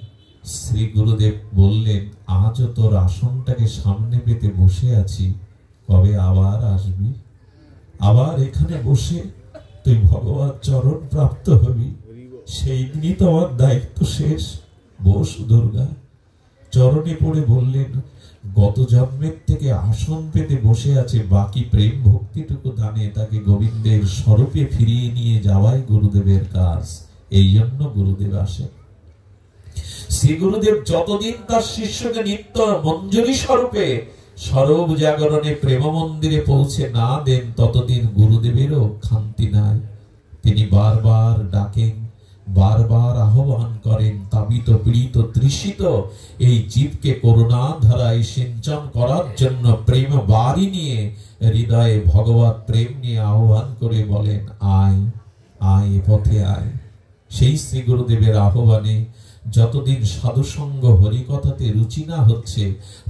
শ্রী গুরুদেব বললেন, আজও তোর আসনটাকে সামনে পেতে বসে আছি, কবে আবার আসবি? আবার এখানে বসে তুই ভগবান চরণ প্রাপ্ত হবি, সেই দিনই তো আমার দায়িত্ব শেষ। বস দুর্গা। চরণে পড়ে বললেন, গত জন্মের থেকে আসন পেতে বসে আছে, বাকি প্রেম ভক্তিটুকু দানে তাকে গোবিন্দের স্বরূপে ফিরিয়ে নিয়ে যাওয়াই গুরুদেবের কাজ। এই জন্য গুরুদেব আসেন। শ্রী গুরুদেব যতদিন তার শিষ্যকে নিত্য মঞ্জুরি স্বরূপে সরব জাগরণে প্রেম মন্দিরে পৌঁছে না দেন, ততদিন গুরুদেবেরও শান্তি নাই। তিনি বারবার ডাকেন, বারবার আহ্বান করেন, তাপিত পীড়িত তৃষিত এই জীবকে করুণা ধারায় সিঞ্চন করার জন্য প্রেম বাড়ি নিয়ে হৃদয়ে ভগবত প্রেম নিয়ে আহ্বান করে বলেন, আয় আয় পথে আয়। সেই শ্রী গুরুদেবের আহ্বানে যতদিন সাধুসঙ্গ হরিকথাতে রুচি না হচ্ছে,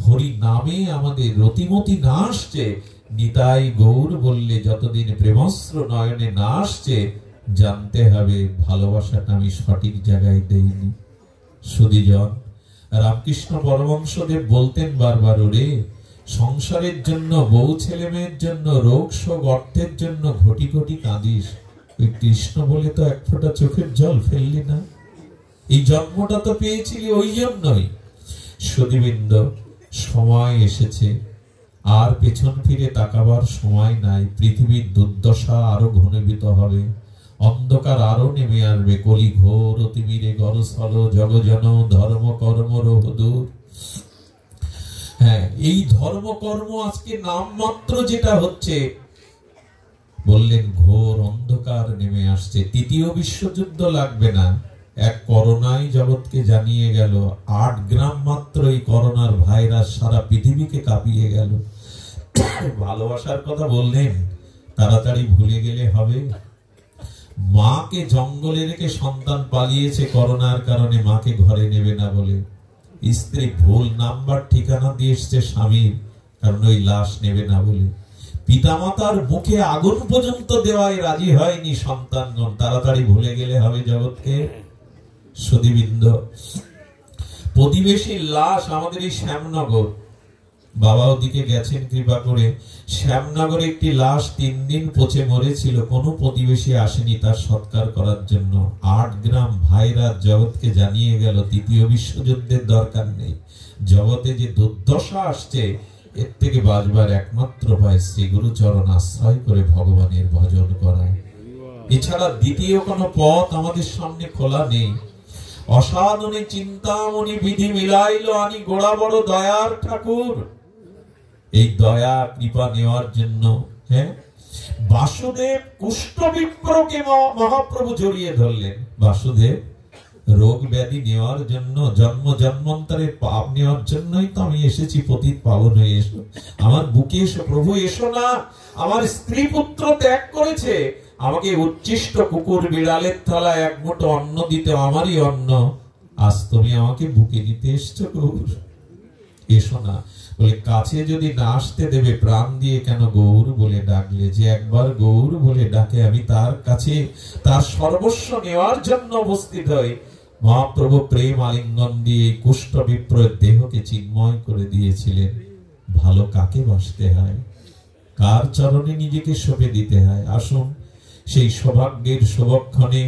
হরি নামে আমাদের রতিমতি না আসছে, নিতাই গৌর বললে যতদিন প্রেমস্র নয়নে না আসছে জানতে হবে ভালোবাসাটা আমি সঠিক জায়গায় দেইনি। সুধীজন, রামকৃষ্ণ পরমহংসদেব বলতেন বারবার, ওরে সংসারের জন্য, বউ ছেলে মেয়ের জন্য, রোগ শোক অর্থের জন্য ঘটি ঘটি কাঁদিস, ওই কৃষ্ণ বলে তো এক ফোঁটা চোখের জল ফেললি না। এই জন্মটা তো পেয়েছিলি ওই জন্যই। সুধীবৃন্দ, সময় এসেছে, আর পেছন ফিরে তাকাবার সময় নাই। পৃথিবীর দুর্দশা আরো ঘনীভূত হবে, অন্ধকার আরো নেমে আসবে। কলি ঘোর অতিমিরে গরসল জগজন ধর্ম কর্ম রোহদূর। হ্যাঁ, এই ধর্মকর্ম আজকে নামমাত্র যেটা হচ্ছে, বললেন ঘোর অন্ধকার নেমে আসছে। তৃতীয় বিশ্বযুদ্ধ লাগবে না, এক করোনাই জগৎকে জানিয়ে গেল। 8 গ্রাম মাত্র এই করোনার ভাইরাস সারা পৃথিবীকে কাঁপিয়ে গেল। ভালোবাসার কথা বললেন, তাড়াতাড়ি ভুলে গেলে হবে? মাকে জঙ্গলে রেখে সন্তান পালিয়েছে করোনার কারণে, মাকে ঘরে নেবে না বলে। স্ত্রী ভুল নাম্বার ঠিকানা দিয়ে এসছে স্বামীর, কারণ ওই লাশ নেবে না বলে। পিতামাতার মুখে আগুন পর্যন্ত দেওয়ায় রাজি হয়নি সন্তানগণ। তাড়াতাড়ি ভুলে গেলে হবে জগৎকে? সুধীবৃন্দ, প্রতিবেশীর লাশ আমাদের এই শ্যামনগর, বাবা ওদিকে গেছেন কৃপা করে, শ্যামনগরে একটি লাশ 3 দিন পচে মরেছিল, কোনো প্রতিবেশী আসেনি তার সৎকার করার জন্য। 8 গ্রাম ভাইরাস জগৎকে জানিয়ে গেল তৃতীয় বিশ্বযুদ্ধের দরকার নেই। জগতে যে দুর্দশা আসছে, এর থেকে বাঁচবার একমাত্র উপায় শ্রী গুরুচরণ আশ্রয় করে ভগবানের ভজন করা। এছাড়া দ্বিতীয় কোনো পথ আমাদের সামনে খোলা নেই। অসাধনে চিন্তামণি বিধি মিলাইল আনি গোড়া বড় দয়ার ঠাকুর। এই দয়া কৃপা নেওয়ার জন্য, হ্যাঁ, বাসুদেব কুষ্ঠ বিপ্রকে মহাপ্রভু জড়িয়ে ধরলেন। বাসুদেব রোগ ব্যাধি নেওয়ার জন্য, জন্ম জন্মান্তরের পাপ নেওয়ার জন্যই তো আমি এসেছি, পতিত পাবন হয়ে এসো, আমার বুকে এসো প্রভু, এসো না। আমার স্ত্রী পুত্র ত্যাগ করেছে, আমাকে উচ্ছিষ্ট কুকুর বিড়ালের থালায় এক মুঠো অন্ন দিতে, আমারই অন্ন, আজ তুমি আমাকে বুকে নিতে এসছো গৌর, এসো না। বলে কাছে যদি না আসতে দেবে প্রাণ দিয়ে কেন গৌর বলে ডাকলে? যে একবার গৌর বলে ডাকে আমি তার কাছে তার সর্বস্ব নেওয়ার জন্য উপস্থিত হই। মহাপ্রভু প্রেম আলিঙ্গন দিয়ে কুষ্ঠ বিপ্রয়ের দেহকে চিন্ময় করে দিয়েছিলেন। ভালো কাকে বাসতে হয়, কার চরণে নিজেকে সঁপে দিতে হয়। আসুন সেই সৌভাগ্যের শুভক্ষণে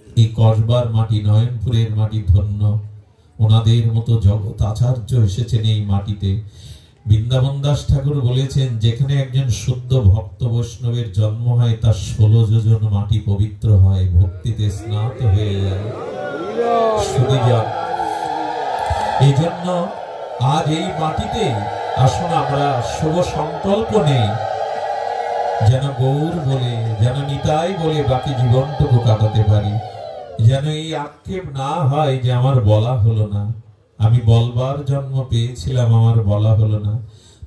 এই কসবার মাটি, নয়নপুরের মাটি ধন্য। ওনাদের মতো জগৎ আচার্য এসেছেন এই মাটিতে। বৃন্দাবন দাস ঠাকুর বলেছেন, যেখানে একজন শুদ্ধ ভক্ত বৈষ্ণবের জন্ম হয়, তার 16 যোজন মাটি পবিত্র হয়, ভক্তিতে স্নাত হয়ে যায়। এই জন্য আজ এই মাটিতে আসুন আমরা শুভ সংকল্প নেই, যেন গৌর বলে, যেন নিতাই বলে বাকি জীবনটুকু কাটাতে পারি। যেন এই আক্ষেপ না হয় যে আমার বলা হলো না, আমি বলবার জন্ম পেয়েছিলাম, আমার বলা হলো না।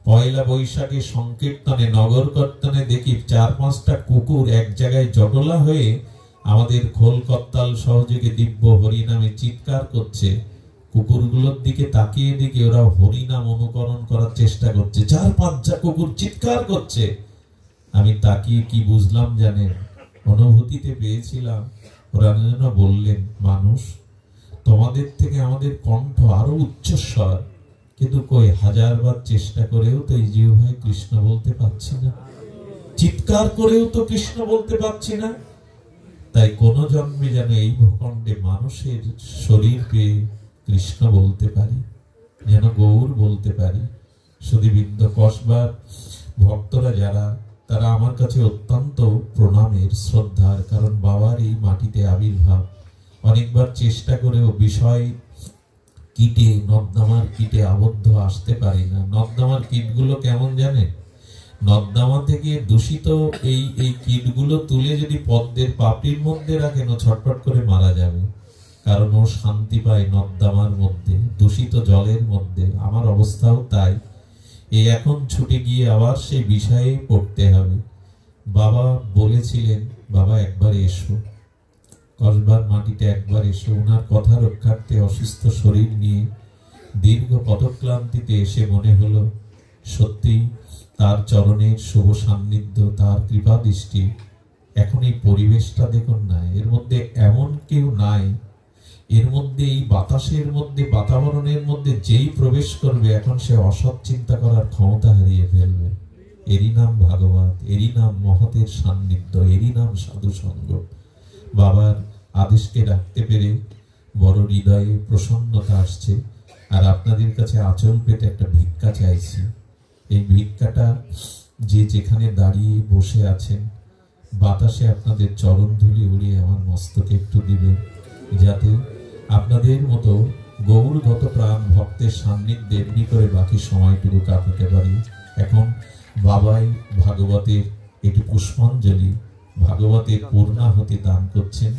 পয়লা বৈশাখে সংকীর্তনে, নগর কীর্তনে দেখি 4-5টা কুকুর এক জায়গায় জটলা হয়ে আমাদের খোল করতাল সহযোগে দিব্য হরিনামে চিৎকার করছে। কুকুরগুলোর দিকে তাকিয়ে দেখি ওরা হরিনাম অনুকরণ করার চেষ্টা করছে, 4-5টা কুকুর চিৎকার করছে। আমি তাকিয়ে কি বুঝলাম জানেন? অনুভূতিতে পেয়েছিলাম ওরা যেন বললেন, মানুষ তোমাদের থেকে আমাদের কণ্ঠ আরো উচ্চস্বর, কিন্তু কই 1000বার চেষ্টা করেও তো এই জিহ্বায় কৃষ্ণ বলতে পারছি না, চিৎকার করেও তো কৃষ্ণ বলতে পারছি না। তাই কোন জন্মে যেন এই ভূখণ্ডে মানুষের শরীর পেয়ে কৃষ্ণ বলতে পারি, যেন গৌর বলতে পারি। সুধীবৃন্দ, কসবার ভক্তরা যারা, তারা আমার কাছে অত্যন্ত প্রণামের, শ্রদ্ধার, কারণ বাবার এই মাটিতে আবির্ভাব। অনেকবার চেষ্টা করেও বিষয় কীটে, নর্দমার কীটে আবদ্ধ আসতে পারি না। নর্দমার কীটগুলো কেমন জানেন? নর্দমা থেকে দূষিত এই কীটগুলো তুলে যদি পদ্মের পাপড়ির মধ্যে রাখেন, ও ছটফট করে মারা যাবে, কারণ ও শান্তি পায় নর্দমার মধ্যে, দূষিত জলের মধ্যে। আমার অবস্থাও তাই। এই এখন ছুটে গিয়ে আবার সেই বিষয়ে পড়তে হবে। বাবা বলেছিলেন, বাবা একবার এসো, কসবার মাটিতে একবার এসো। ওনার কথা রক্ষার্থে অসুস্থ শরীর নিয়ে দীর্ঘ পথক্লান্তিতে এসে মনে হলো সত্যি তার চরণের শুভ সান্নিধ্য, তার কৃপা দৃষ্টি। এখন এই পরিবেশটা দেখুন না, এর মধ্যে এমন কেউ নাই, এর মধ্যে এই বাতাসের মধ্যে, বাতাবরণের মধ্যে যেই প্রবেশ করবে এখন সে অসৎ চিন্তা করার ক্ষমতা হারিয়ে ফেলবে। এরই নাম ভাগবত, এরই নাম মহতের সান্নিধ্য, এরই নাম সাধু সঙ্গ। বাবার আদেশকে রাখতে পেরে বড় হৃদয়ে প্রসন্নতা আসছে। আর আপনাদের কাছে আঁচল পেতে একটা ভিক্ষা চাইছি। এই ভিক্ষাটা যে যেখানে দাঁড়িয়ে বসে আছেন, বাতাসে আপনাদের চরণ ধুলি উড়িয়ে আমার মস্তকে একটু দিবেন, যাতে আপনাদের মতো গৌরগত প্রাণ ভক্তের সান্নিধ্যে এমনি করে বাকি সময়টুকু কাটাতে পারি। এখন বাবাই ভাগবতের একটি পুষ্পাঞ্জলি, ভাগবতের পূর্ণাহুতি দান করছেন।